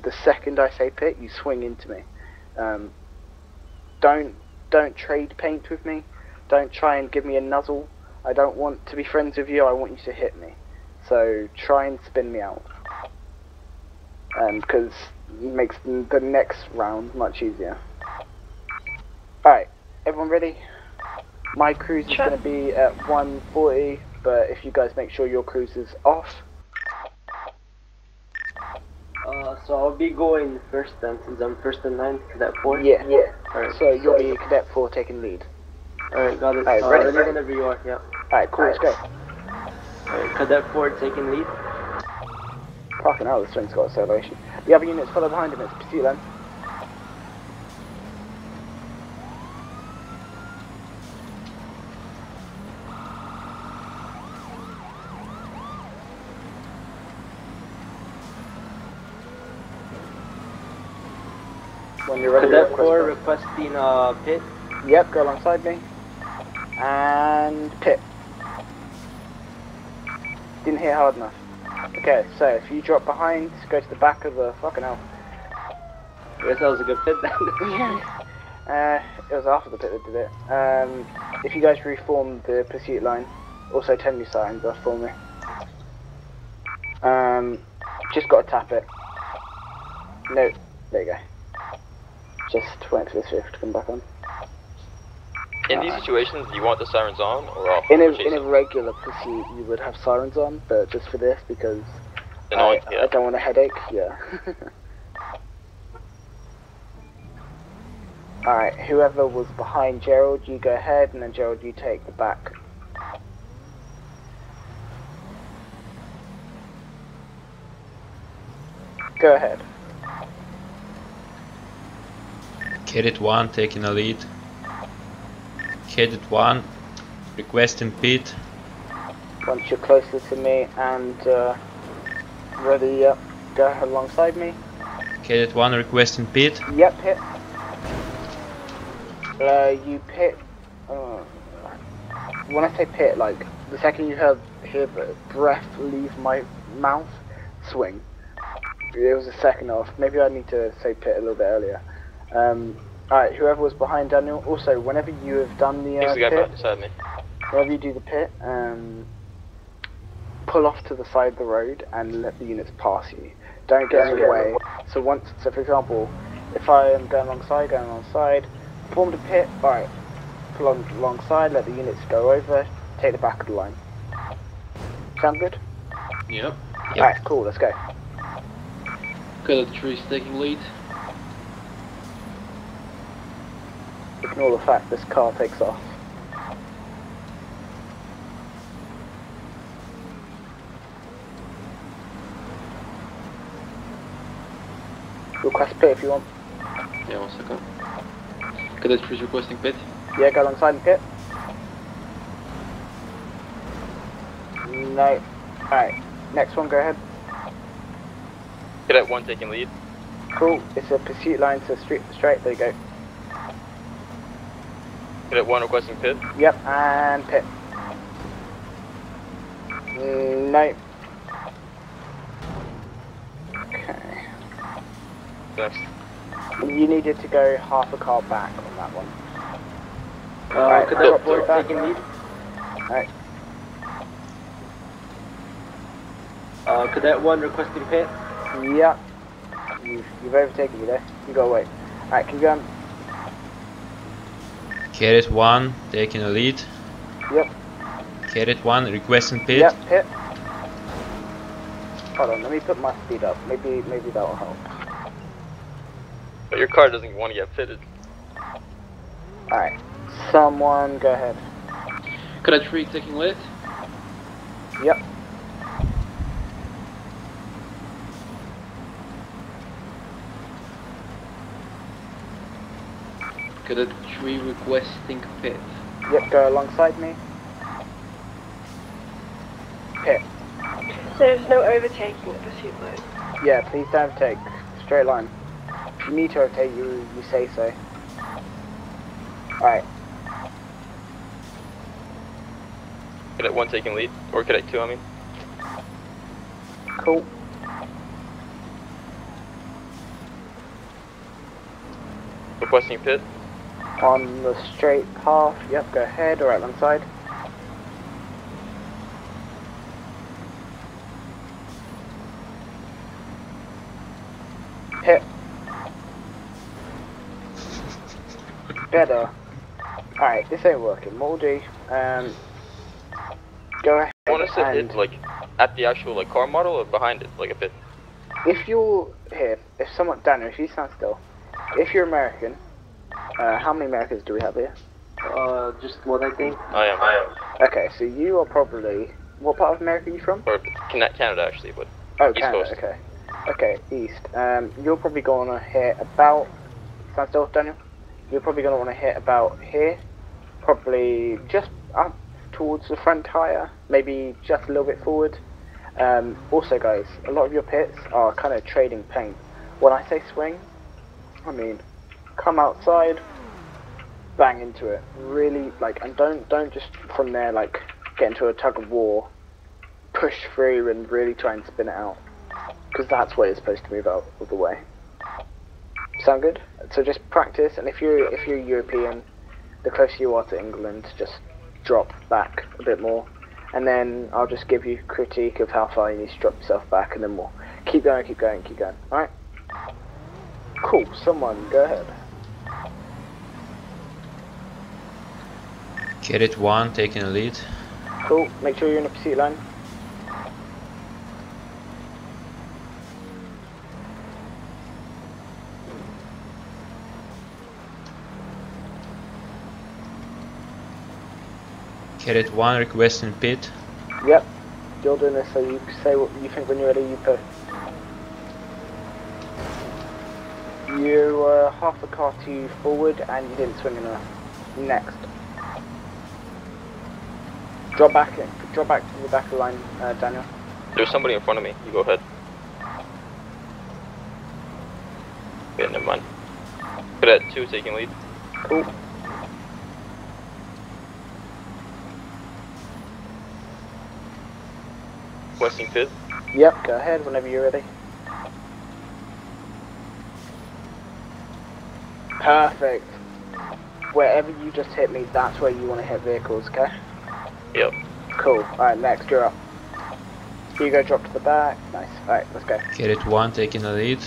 the second I say pit, you swing into me. Don't trade paint with me. Don't try and give me a nuzzle. I don't want to be friends with you. I want you to hit me. So try and spin me out, because it makes the next round much easier. Alright, everyone ready? My cruise is going to be at 140, but if you guys make sure your cruise is off. So I'll be going first then, since I'm first in line, Cadet 4? Yeah. Alright. So you'll be Cadet 4 taking lead. Alright, got it. Alright, ready? Whenever you are, yeah. Alright, cool, let's go. Alright, Cadet 4 taking lead. Fucking hell, this thing's got acceleration. The other units follow behind him, it's pursuit then. When you're ready, Cadet 4 requesting pit. Yep, go alongside me. And pit. Didn't hit hard enough. Okay, so if you drop behind, go to the back of the fucking hell. I guess that was a good pit then. It was after the pit that did it. If you guys reform the pursuit line, also turn your sirens off for me. Just gotta tap it. No, there you go. Just wait for the Swift to come back on. In these situations, do you want the sirens on or off? In a regular pursuit, you would have sirens on, but just for this, because I don't want a headache, yeah. Alright, whoever was behind Gerald, you go ahead, and then Gerald, you take the back. Go ahead. Cadet 1 taking a lead. Cadet 1 requesting pit. Once you're closer to me and ready, yep, go alongside me. Cadet 1 requesting pit. Yep, pit. You pit. When I say pit, like the second you hear the breath leave my mouth, swing. It was a second off. Maybe I need to say pit a little bit earlier. Alright, whoever was behind Daniel, also whenever you have done the pit, beside me. whenever you do the pit, pull off to the side of the road and let the units pass you. Don't get in the way. So for example, if I am going alongside, form the pit, alright, pull on alongside, let the units go over, take the back of the line. Sound good? Yep. Alright, cool, let's go. Cadet 3 is taking lead. Ignore the fact this car takes off. Request pit if you want. Yeah, 1 second. Cadet 3 is requesting pit. Yeah, go alongside the pit. No. Alright, next one, go ahead. Cadet 1 taking lead. Cool, it's a pursuit line, so straight, there you go. Cadet 1 requesting pit. Yep, and pit. No. Next. You needed to go half a car back on that one. Cadet 4 taking lead. Alright. Cadet 1 requesting pit. Yep. You've overtaken me there. You go away. Alright, keep going. Cadet 1 taking the lead. Yep. Cadet 1 requesting pit. Yep, pit. Hold on, let me put my speed up. Maybe that will help. But your car doesn't want to get pitted. Alright. Someone go ahead. Cadet 3 taking lead. Yep. Cadet 3 requesting pit. Yep, go alongside me. Pit. There's no overtaking at pursuit mode. Yeah, please don't overtake. Straight line. If you need to overtake, you say so. Alright. Cadet 1 taking lead, or Cadet 2 I mean. Cool. Requesting pit. On the straight path, yep, go ahead, or right alongside. Hit. Better. Alright, this ain't working. What we'll do, go ahead. I want to sit hit, like, at the actual like car model or behind it, like a pit. If you're here, if someone, Daniel, if you stand still, if you're American, how many Americans do we have here? Just one, I think. I am. Okay, so you are probably, what part of America are you from? Or Canada actually, but Oh, East Canada, Coast. okay. Okay, east. You're probably going to hit about, stand still, Daniel? You're probably going to want to hit about here, probably just up towards the front tyre, maybe just a little bit forward. Also guys, a lot of your pits are kind of trading paint. When I say swing, I mean come outside, bang into it. Really, like, and don't just from there like get into a tug of war, push through and really try and spin it out, because that's where you're supposed to move out of the way. Sound good? So just practice, and if you're European, the closer you are to England, just drop back a bit more, and then I'll just give you critique of how far you need to drop yourself back, and then we'll keep going. Alright? Cool, someone go ahead. Cadet 1 taking the lead. Cool, make sure you're in the pursuit line. Cadet 1 requesting pit. Yep, you're doing this so you say what you think when you're ready, you put. You were half a car too forward and you didn't swing enough. Next. Drop back to the back of the line, Daniel. There's somebody in front of me. You go ahead. Yeah, never mind. Cadet 2 taking lead. Cool. Requesting pit. Yep, go ahead whenever you're ready. Perfect. Wherever you just hit me, that's where you want to hit vehicles, okay? Yep. Cool. Alright, next, you're up. You go drop to the back. Nice. Alright, let's go. Cadet 1 taking the lead.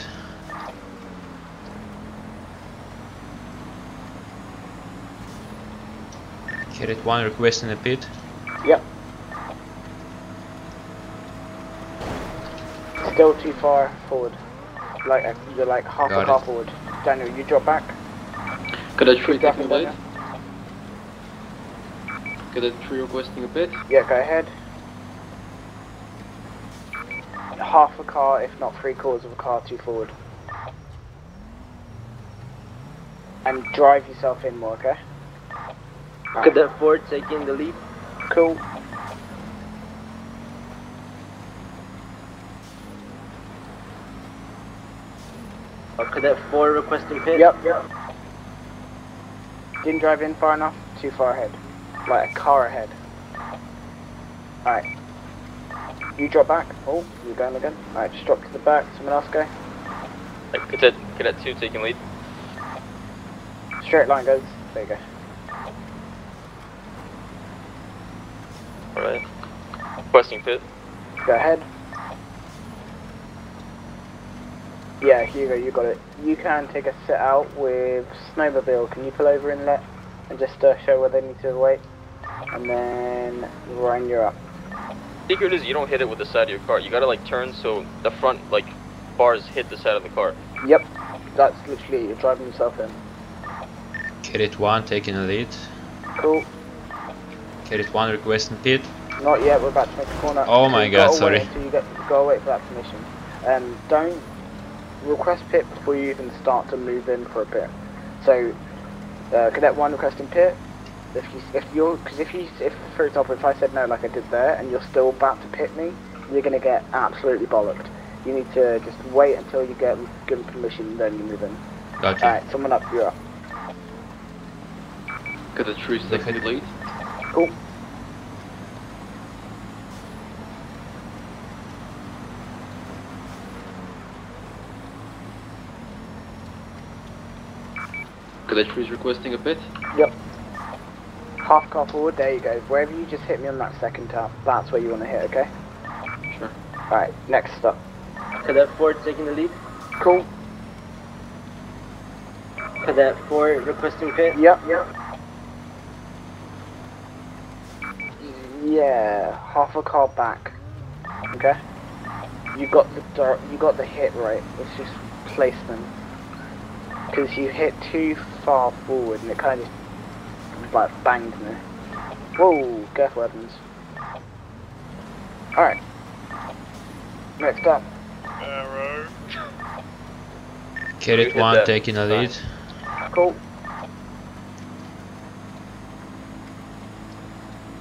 Cadet 1 requesting a pit. Yep. Still too far forward. Like you're like half a car forward. Daniel, you drop back. Cadet 3 Drop taking it, lead. Daniel. Cadet 3 requesting a pit. Yeah, go ahead. Half a car, if not 3/4 of a car too forward. And drive yourself in more, okay? Cadet 4 taking the lead. Cool. Cadet 4 requesting pit. Yep. Didn't drive in far enough, too far ahead. Like a car ahead. Alright. You drop back. Oh, you're going again. Alright, just drop to the back. Someone else go. Right, Cadet 2 taking lead. Straight line, guys. There you go. Alright. Requesting pit. Go ahead. Yeah, Hugo, you got it. You can take a sit out with Snowmobile. Can you pull over inlet and just show where they need to wait? And then Ryan, you're up. Secret is you don't hit it with the side of your car. You gotta like turn so the front like bars hit the side of the car. Yep, that's literally it. You're driving yourself in. Cadet 1 taking the lead. Cool. Cadet 1 requesting pit. Not yet, we're about to make a corner. Oh my god, sorry. Until you go away for that permission. Don't request pit before you even start to move in for a pit. So, Cadet 1 requesting pit. If for example, if I said no like I did there, and you're still about to pit me, you're gonna get absolutely bollocked. You need to just wait until you get given permission, then you move in. Gotcha. Alright, someone up, you're up. Cadet 3 taking the lead. Cool. Cadet 3 is requesting a pit. Yep. Half car forward, there you go. Wherever you just hit me on that second tap, that's where you want to hit, okay? Sure. Alright, next stop. Cadet 4 taking the lead. Cool. Cadet 4 requesting pit. Yep. Yeah, half a car back. Okay? You got the hit right. It's just placement. Because you hit too far forward and it kind of just like banged me. Whoa, careful Evans. Alright. Next up. Arrow. Cadet 1 taking the lead. Cool.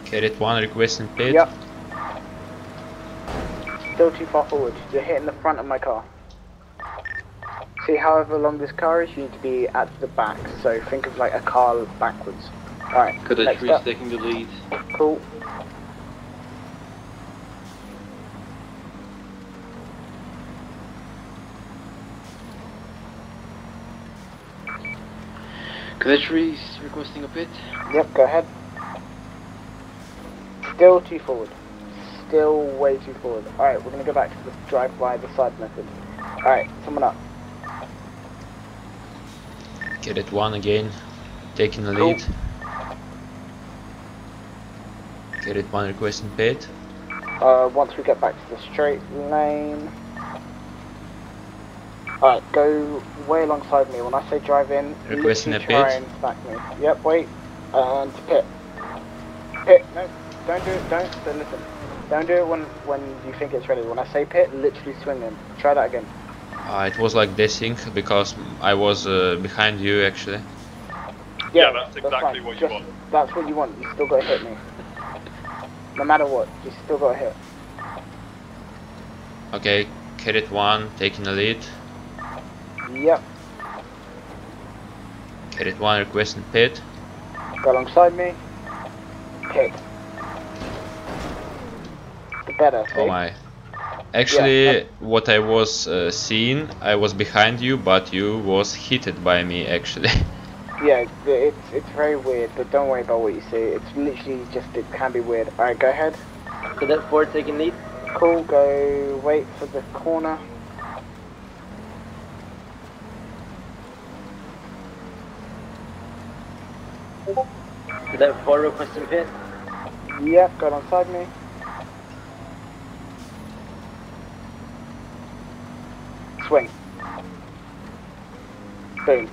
Cadet 1 requesting pit. Yep. Still too far forward. You're hitting the front of my car. See, however long this car is, you need to be at the back. So think of like a car backwards. Alright. Cadet 3 is taking the lead. Cool. Cadet 3 is requesting a pit. Yep, go ahead. Still too forward. Still way too forward. Alright, we're gonna go back to the drive by the side method. Alright, someone up. Cadet 1 again taking the Cool. lead. Cadet 1 requesting pit. Once we get back to the straight lane. Alright, go way alongside me. When I say drive in, Requesting a try pit. and back me. Yep, wait. And pit. Pit, no, don't do it, don't listen. Don't do it when you think it's ready. When I say pit, literally swing in. Try that again. It was like desync because I was behind you actually. Yeah, that's exactly fine. what you Just- want. That's what you want. You still gotta hit me. No matter what, you still gotta hit. Okay, Cadet 1 taking the lead. Yep. Cadet 1 requesting pit. Go alongside me. Hit. The better. Oh see? my. Actually, Yeah, what I was seeing, I was behind you, but you was hit by me actually. Yeah, it's very weird, but don't worry about what you see. It's literally just, it can be weird. Alright, go ahead. Cadet 4 taking lead. Cool, go wait for the corner. Cadet 4 requesting pit. Yep, go alongside me. Swing. Boom.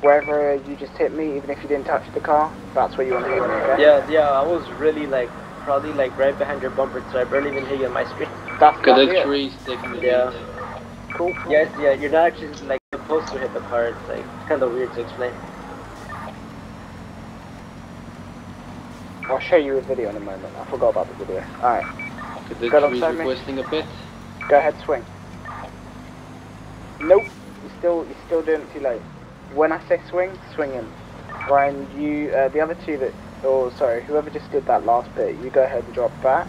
Wherever you just hit me, even if you didn't touch the car, that's where you want to hit me, okay? Yeah, I was really like, probably like right behind your bumper, so I barely even hit you on my screen. That's Cadet it. 3 is taking the lead. Yeah. Cool. Yes, yeah, you're not actually like supposed to hit the car. It's like kind of weird to explain. I'll show you a video in a moment. I forgot about the video. Alright. Cadet Go 3 is alongside me. requesting a pit. Go ahead, swing. Nope. You're still doing it too late. When I say swing, swing in. Ryan, you, the other two that, whoever just did that last bit, you go ahead and drop back.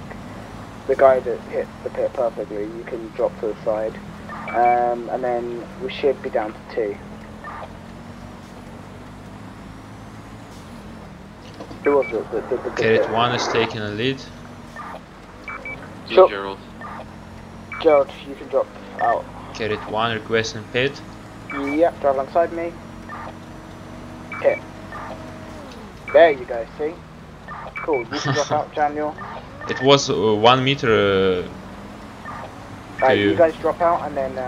The guy that hit the pit perfectly, you can drop to the side. And then we should be down to 2. Who was it? Carrot 1 is taking a lead. Sure. Gerald. Gerald, you can drop out. Carrot 1 requesting pit. Yep, drive alongside me. Hit. There you go, see? Cool, you can drop out, Daniel. It was 1 meter. You guys drop out, and then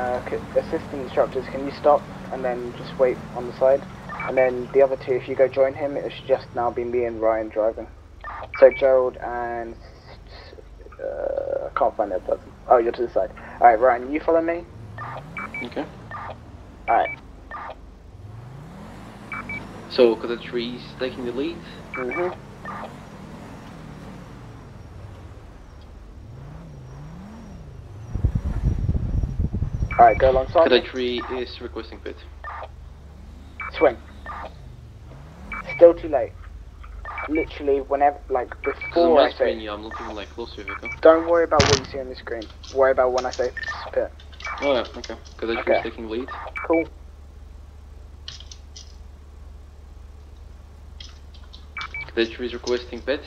assistant instructors, can you stop and then just wait on the side? And then the other 2, if you go join him, it should just now be me and Ryan driving. So Gerald and I can't find that person. Oh, you're to the side. Alright, Ryan, you follow me? Okay. Alright. So, Cadet 3 is taking the lead? Mm-hmm. Alright, go alongside. Cadet 3 is requesting pit. Swing. Still too late. Literally, whenever, like, before I say... I'm not even, like, close to your vehicle. Don't worry about what you see on the screen. Worry about when I say pit. Oh yeah, okay. Cadet 3 is taking lead. Cool. Cadet 3 is requesting pit.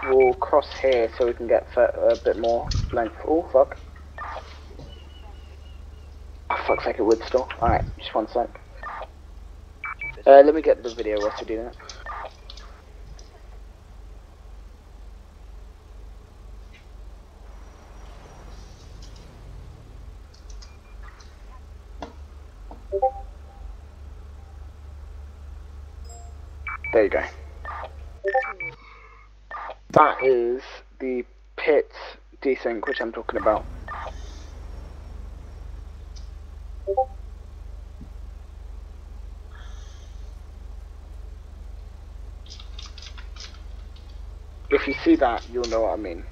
We'll cross here so we can get a bit more length. Oh, fuck. Oh, fuck's sake, it would still. Alright, just 1 sec. Let me get the video whilst we do that. There you go. That is the pit desync which I'm talking about. If you see that, you'll know what I mean.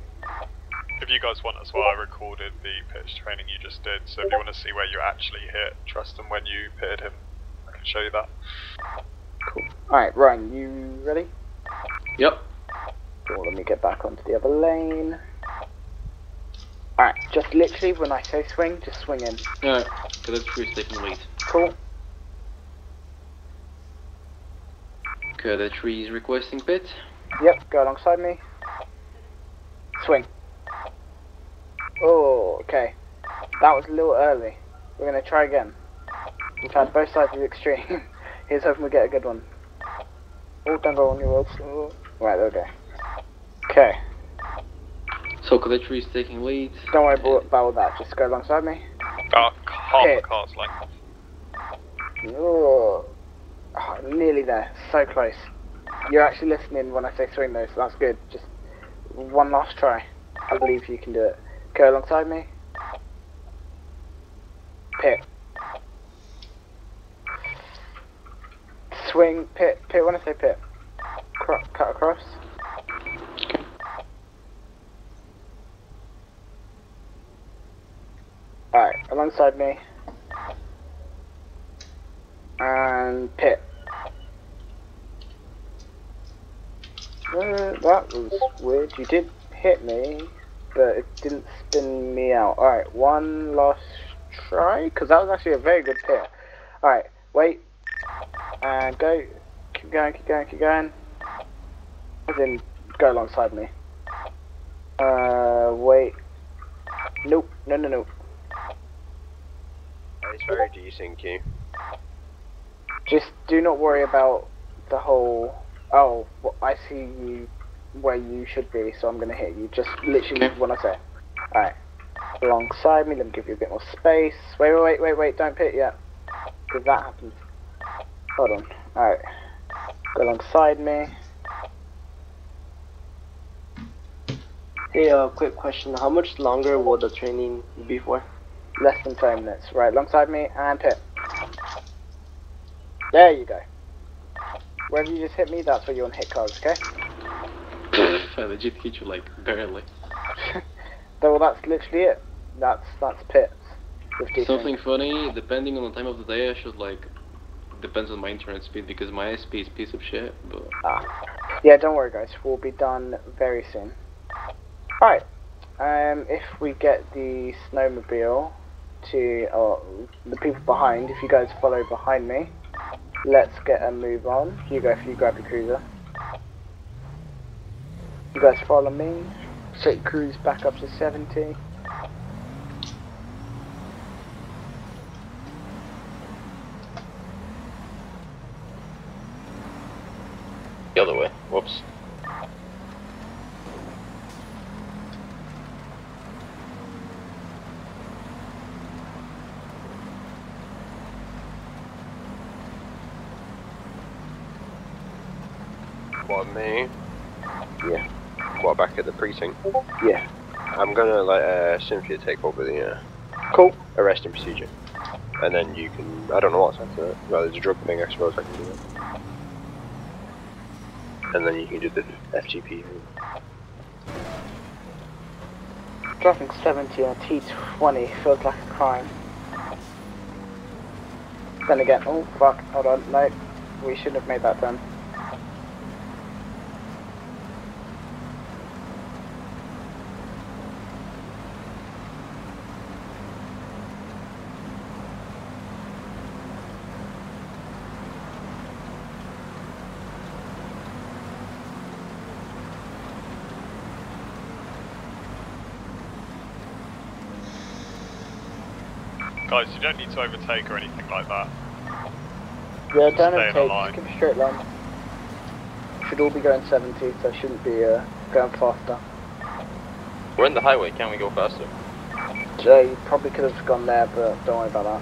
If you guys want as well, I recorded the pitch training you just did, so if you want to see where you actually hit Trustin when you pitted him, I can show you that. Cool. Alright, Ryan, you ready? Yep. Cool, let me get back onto the other lane. Alright, just literally when I say swing, just swing in. Alright, Cadet 3 is taking lead. Cool. Cadet 3 is requesting pit. Yep, go alongside me. Swing. Oh, okay. That was a little early. We're going to try again. We've had both sides of the extreme. Here's hoping we get a good one. Oh, don't go on your roads. Oh. Right, there we go. Okay. So Cadet 3 is taking lead. Don't worry about all that, just go alongside me. Half the car's length. Oh, nearly there. So close. You're actually listening when I say swing though, so that's good. Just 1 last try. I believe you can do it. Go alongside me. Pit. Swing, pit when I say pit. Cut across. Alright, alongside me. And pit. That was weird. You did hit me, but it didn't spin me out. Alright, 1 last try, because that was actually a very good pit. Alright, wait. And go. Keep going, keep going, keep going. As in, go alongside me. Wait. Nope, no. It's very desync you. Just do not worry about the whole... Oh, well, I see you where you should be, so I'm gonna hit you. Just literally when I say. Alright. Alongside me, let me give you a bit more space. Wait, don't pit yet. Because that happens. Hold on. Alright. Go alongside me. Hey, quick question. How much longer will the training be for? Less than 10 minutes. Right, alongside me and pit. There you go. Wherever you just hit me, that's where you want to hit cars, okay? I legit hit you like barely. Well, that's literally it. That's pits. Something funny, depending on the time of the day, I should like... Depends on my internet speed, because my ISP is a piece of shit, but... Yeah, don't worry guys, we'll be done very soon. Alright, if we get the snowmobile, to the people behind. If you guys follow behind me, let's get a move on. Hugo, if you grab your cruiser. You guys follow me. Set cruise back up to 70. The other way. Whoops. What, me? Yeah. What, back at the precinct? Yeah. I'm gonna let Cynthia take over the cool arresting procedure. And then you can, I don't know what's after that. Well, there's a drug thing, I suppose I can do that. And then you can do the FTP. Driving 70 on a T20 feels like a crime. Then again, oh fuck, hold on, no, we shouldn't have made that turn. Guys, you don't need to overtake or anything like that. Yeah, Just don't stay in the overtake, line. just keep a straight line. Should all be going 70, so shouldn't be going faster. We're in the highway, can't we go faster? Jay, you probably could have gone there, but don't worry about that.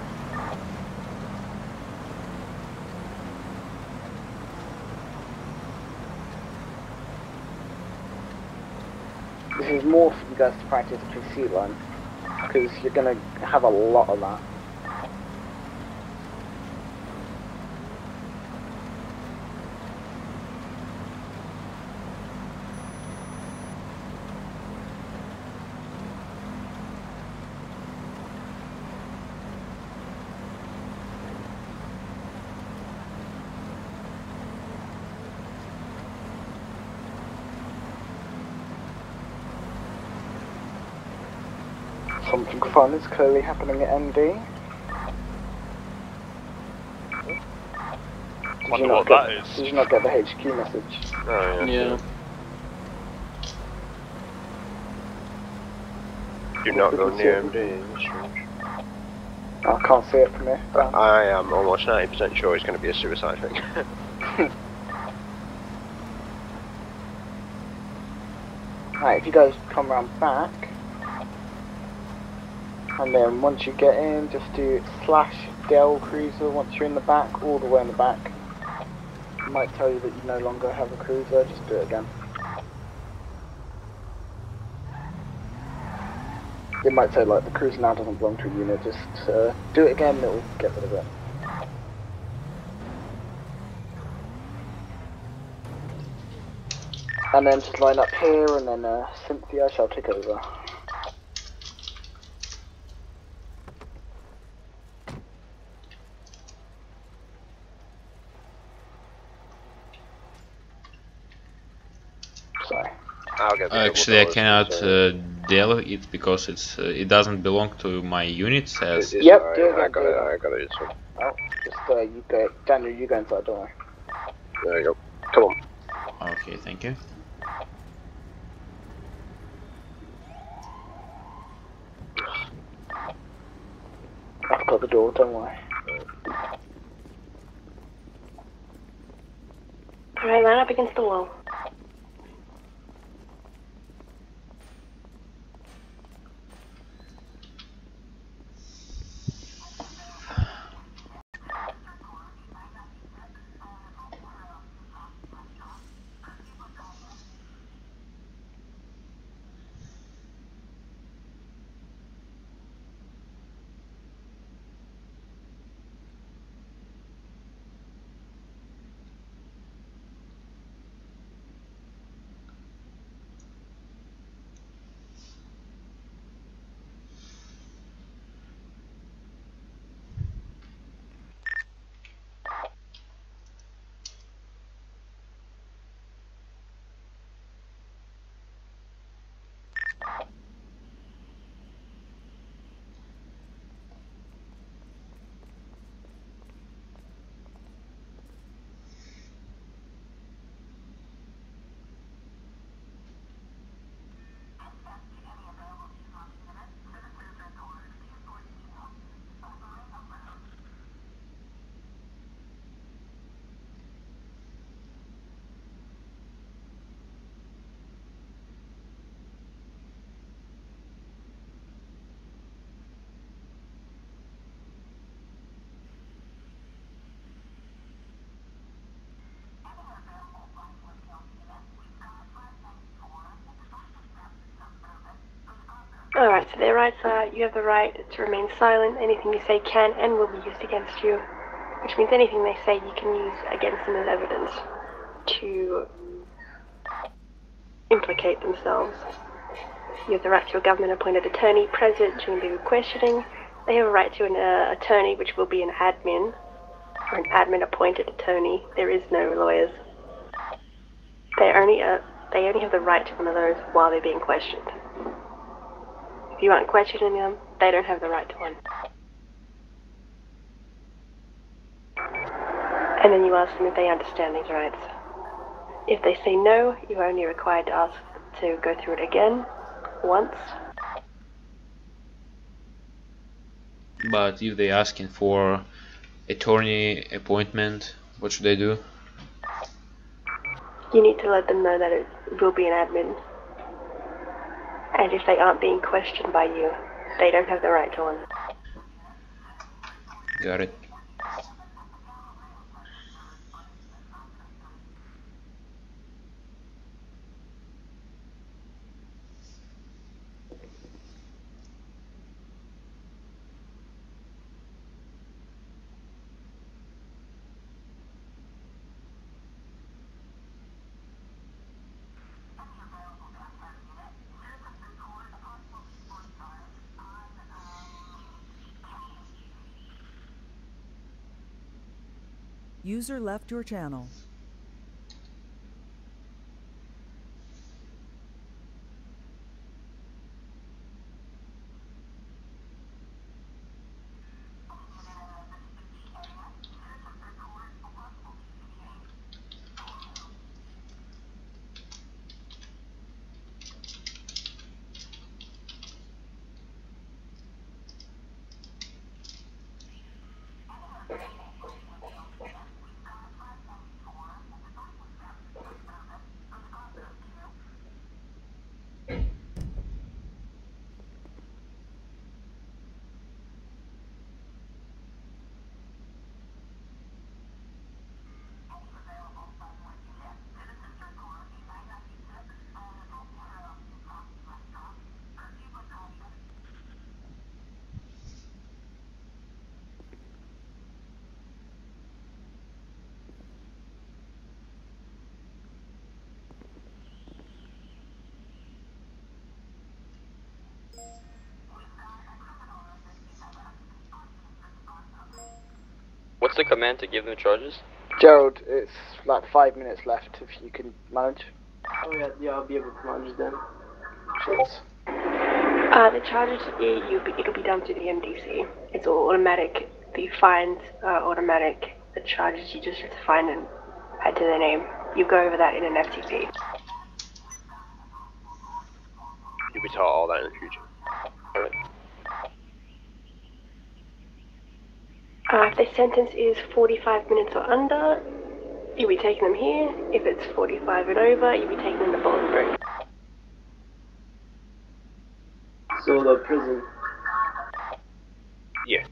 This is more for you guys to practice the PC line, because you're going to have a lot of that. Something fun is clearly happening at MD. Wonder what that is. Did you not get the HQ message? Oh, Yeah. Do not go near MD. That's strange. I can't see it from here. I am almost 90% sure it's going to be a suicide thing. Right, if you guys come round back, and then once you get in, just do /Del Cruiser once you're in the back, all the way in the back. It might tell you that you no longer have a cruiser, just do it again. It might say like the cruiser now doesn't belong to a unit, just do it again, it'll get rid of it. And then just line up here, and then Cynthia shall take over. Sorry. Actually, I cannot deal it because it doesn't belong to my unit. Says. Yep, I got it. It's fine. Oh, just you go, Daniel. You go inside, don't worry. There you go. Come on. Okay, thank you. I've got the door. Don't worry. Alright, line up against the wall. Alright, so their rights are you have the right to remain silent. Anything you say can and will be used against you, which means anything they say you can use against them as evidence to implicate themselves. You have the right to a government-appointed attorney present during legal questioning. They have a right to an attorney, which will be an admin, or an admin-appointed attorney. There is no lawyers. They only have the right to one of those while they're being questioned. If you aren't questioning them, they don't have the right to one. And then you ask them if they understand these rights. If they say no, you're only required to ask to go through it again, once. But if they're asking for attorney appointment, what should they do? You need to let them know that it will be an admin. And if they aren't being questioned by you, they don't have the right to one. Got it. User left your channel. What's the command to give them charges? Gerald, it's like 5 minutes left if you can manage. Oh yeah, I'll be able to manage them. Cheers. The charges, it'll be done through the MDC. It's all automatic. The fines are automatic. The charges, you just have to find and add to their name. You go over that in an FTP. You'll be taught all that in the future. Alright. If their sentence is 45 minutes or under, you'll be taking them here. If it's 45 and over, you'll be taking them to Bolingbroke. So the prison. Yeah.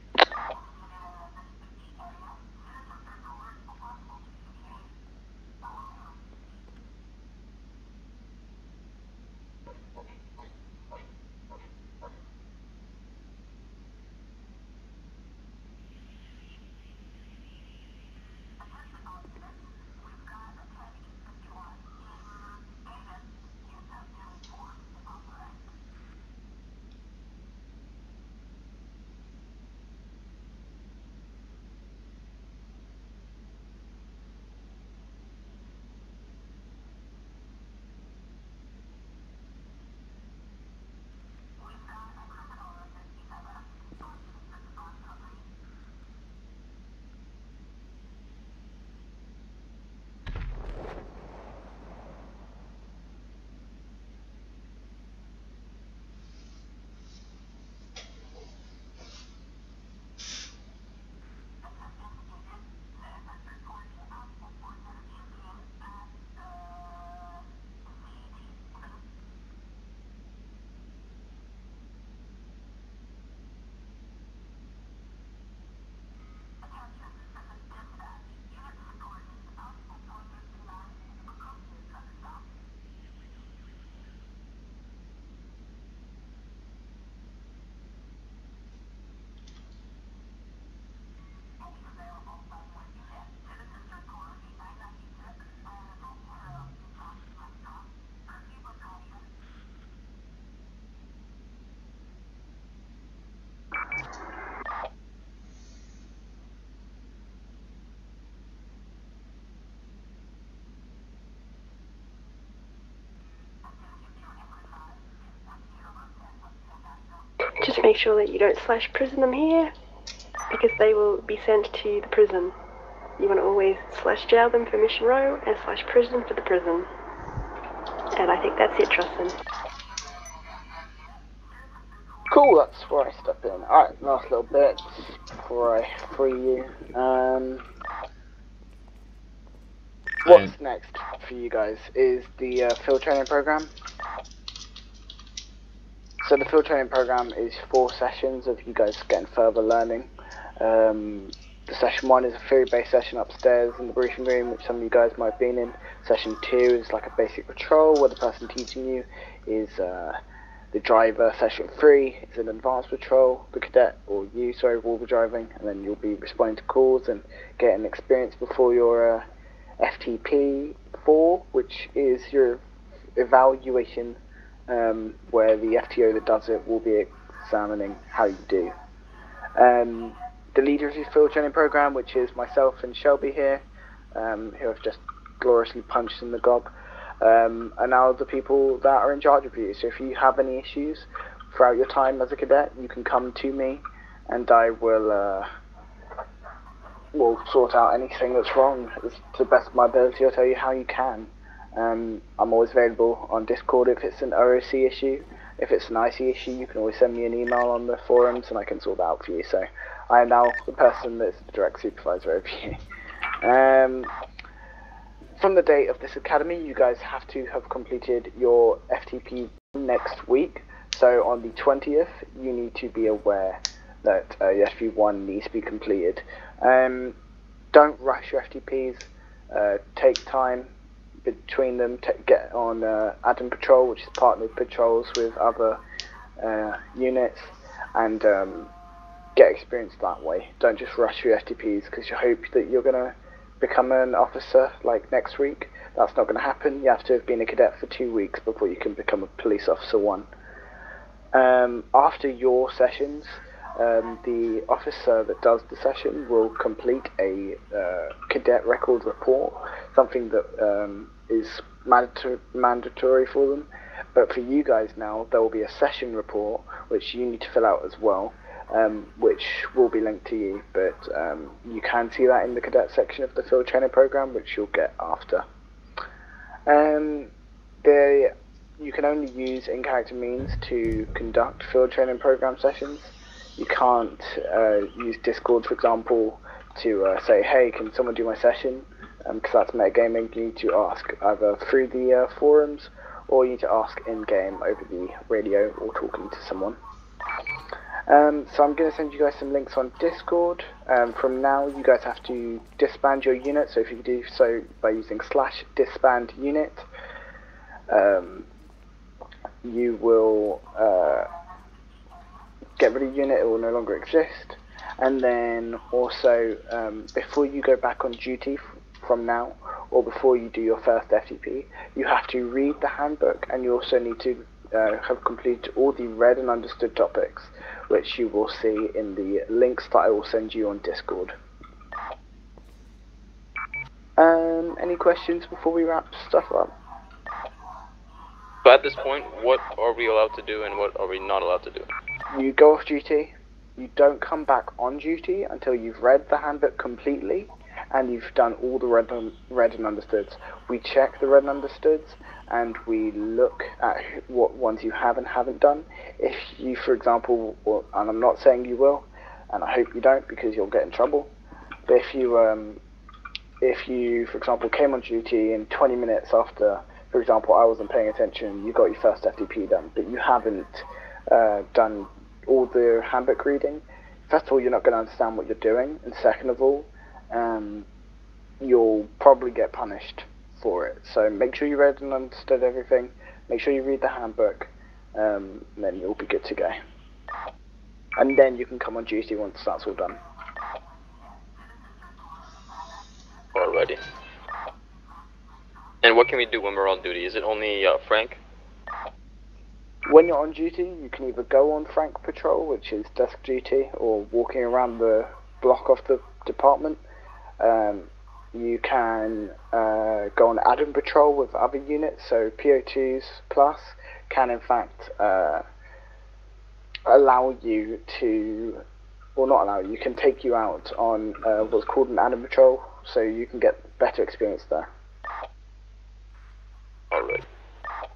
Just make sure that you don't slash prison them here, because they will be sent to the prison. You want to always slash jail them for Mission Row and slash prison for the prison. And I think that's it, Justin. Cool, that's where I step in. Alright, last little bit before I free you. What's next for you guys is the field training program. So the field training program is 4 sessions of you guys getting further learning. The session 1 is a theory-based session upstairs in the briefing room, which some of you guys might have been in. Session 2 is like a basic patrol, where the person teaching you is the driver. Session 3 is an advanced patrol. The cadet, or you, sorry, will be driving, and then you'll be responding to calls and getting experience before your FTP 4, which is your evaluation, where the FTO that does it will be examining how you do. The leader of the field training program, which is myself and Shelby here, who have just gloriously punched in the gob, are now the people that are in charge of you. So if you have any issues throughout your time as a cadet, you can come to me, and I will sort out anything that's wrong. To the best of my ability, I'll tell you how you can. I'm always available on Discord if it's an OOC issue. If it's an IC issue, you can always send me an email on the forums and I can sort that out for you. So I am now the person that's the direct supervisor over you. From the date of this academy, you guys have to have completed your FTP next week. So on the 20th, you need to be aware that your FTP1 needs to be completed. Don't rush your FTPs. Take time between them. Get on admin patrol, which is partnered patrols with other units, and get experience that way. Don't just rush your FTPs because you hope that you're going to become an officer like next week. That's not going to happen. You have to have been a cadet for 2 weeks before you can become a police officer 1. After your sessions, the officer that does the session will complete a cadet record report, something that is mandatory for them. But for you guys now, there will be a session report which you need to fill out as well, which will be linked to you, but you can see that in the cadet section of the field training program, which you'll get after. You can only use in-character means to conduct field training program sessions. You can't use Discord, for example, to say, hey, can someone do my session? Because that's metagaming. You need to ask either through the forums, or you need to ask in-game over the radio or talking to someone. So I'm going to send you guys some links on Discord. From now, you guys have to disband your unit. So if you do so by using /disband unit, you will get rid of the unit. It will no longer exist. And then also, before you go back on duty from now, or before you do your first FTP, you have to read the handbook, and you also need to have completed all the read and understood topics, which you will see in the links that I will send you on Discord. Any questions before we wrap stuff up? So at this point, what are we allowed to do and what are we not allowed to do? You go off duty. You don't come back on duty until you've read the handbook completely and you've done all the read and understoods. We check the read and understoods and we look at what ones you have and haven't done. If you, for example, and I'm not saying you will, and I hope you don't because you'll get in trouble, but if you, for example, came on duty in 20 minutes after, for example, I wasn't paying attention, you got your first FTP done, but you haven't done all the handbook reading, first of all, you're not going to understand what you're doing, and second of all, you'll probably get punished for it. So make sure you read and understood everything, make sure you read the handbook, and then you'll be good to go. And then you can come on duty once that's all done. Alrighty. And what can we do when we're on duty? Is it only Frank? When you're on duty, you can either go on Frank patrol, which is desk duty, or walking around the block of the department. You can go on admin patrol with other units, so PO2s plus can in fact allow you to, or not allow you, can take you out on what's called an admin patrol, so you can get better experience there. Alright.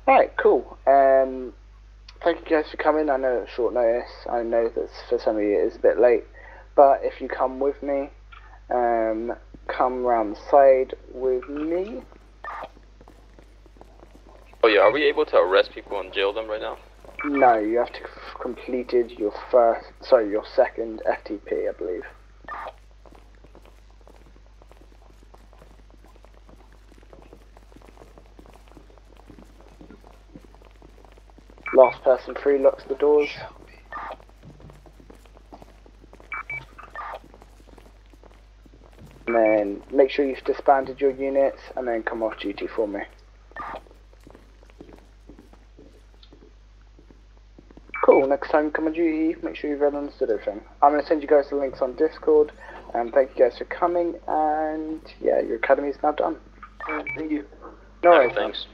Alright, cool. Thank you guys for coming. I know it's short notice. I know that for some of you it is a bit late, but if you come with me, come round the side with me. Oh yeah, are we able to arrest people and jail them right now? No, you have to have completed your your second FTP, I believe. Last person through locks the doors. And then make sure you've disbanded your units and then come off duty for me. Cool, next time you come on duty, make sure you've read and understood everything. I'm going to send you guys the links on Discord, and thank you guys for coming, and yeah, your academy is now done. Thank you. No worries. Thanks.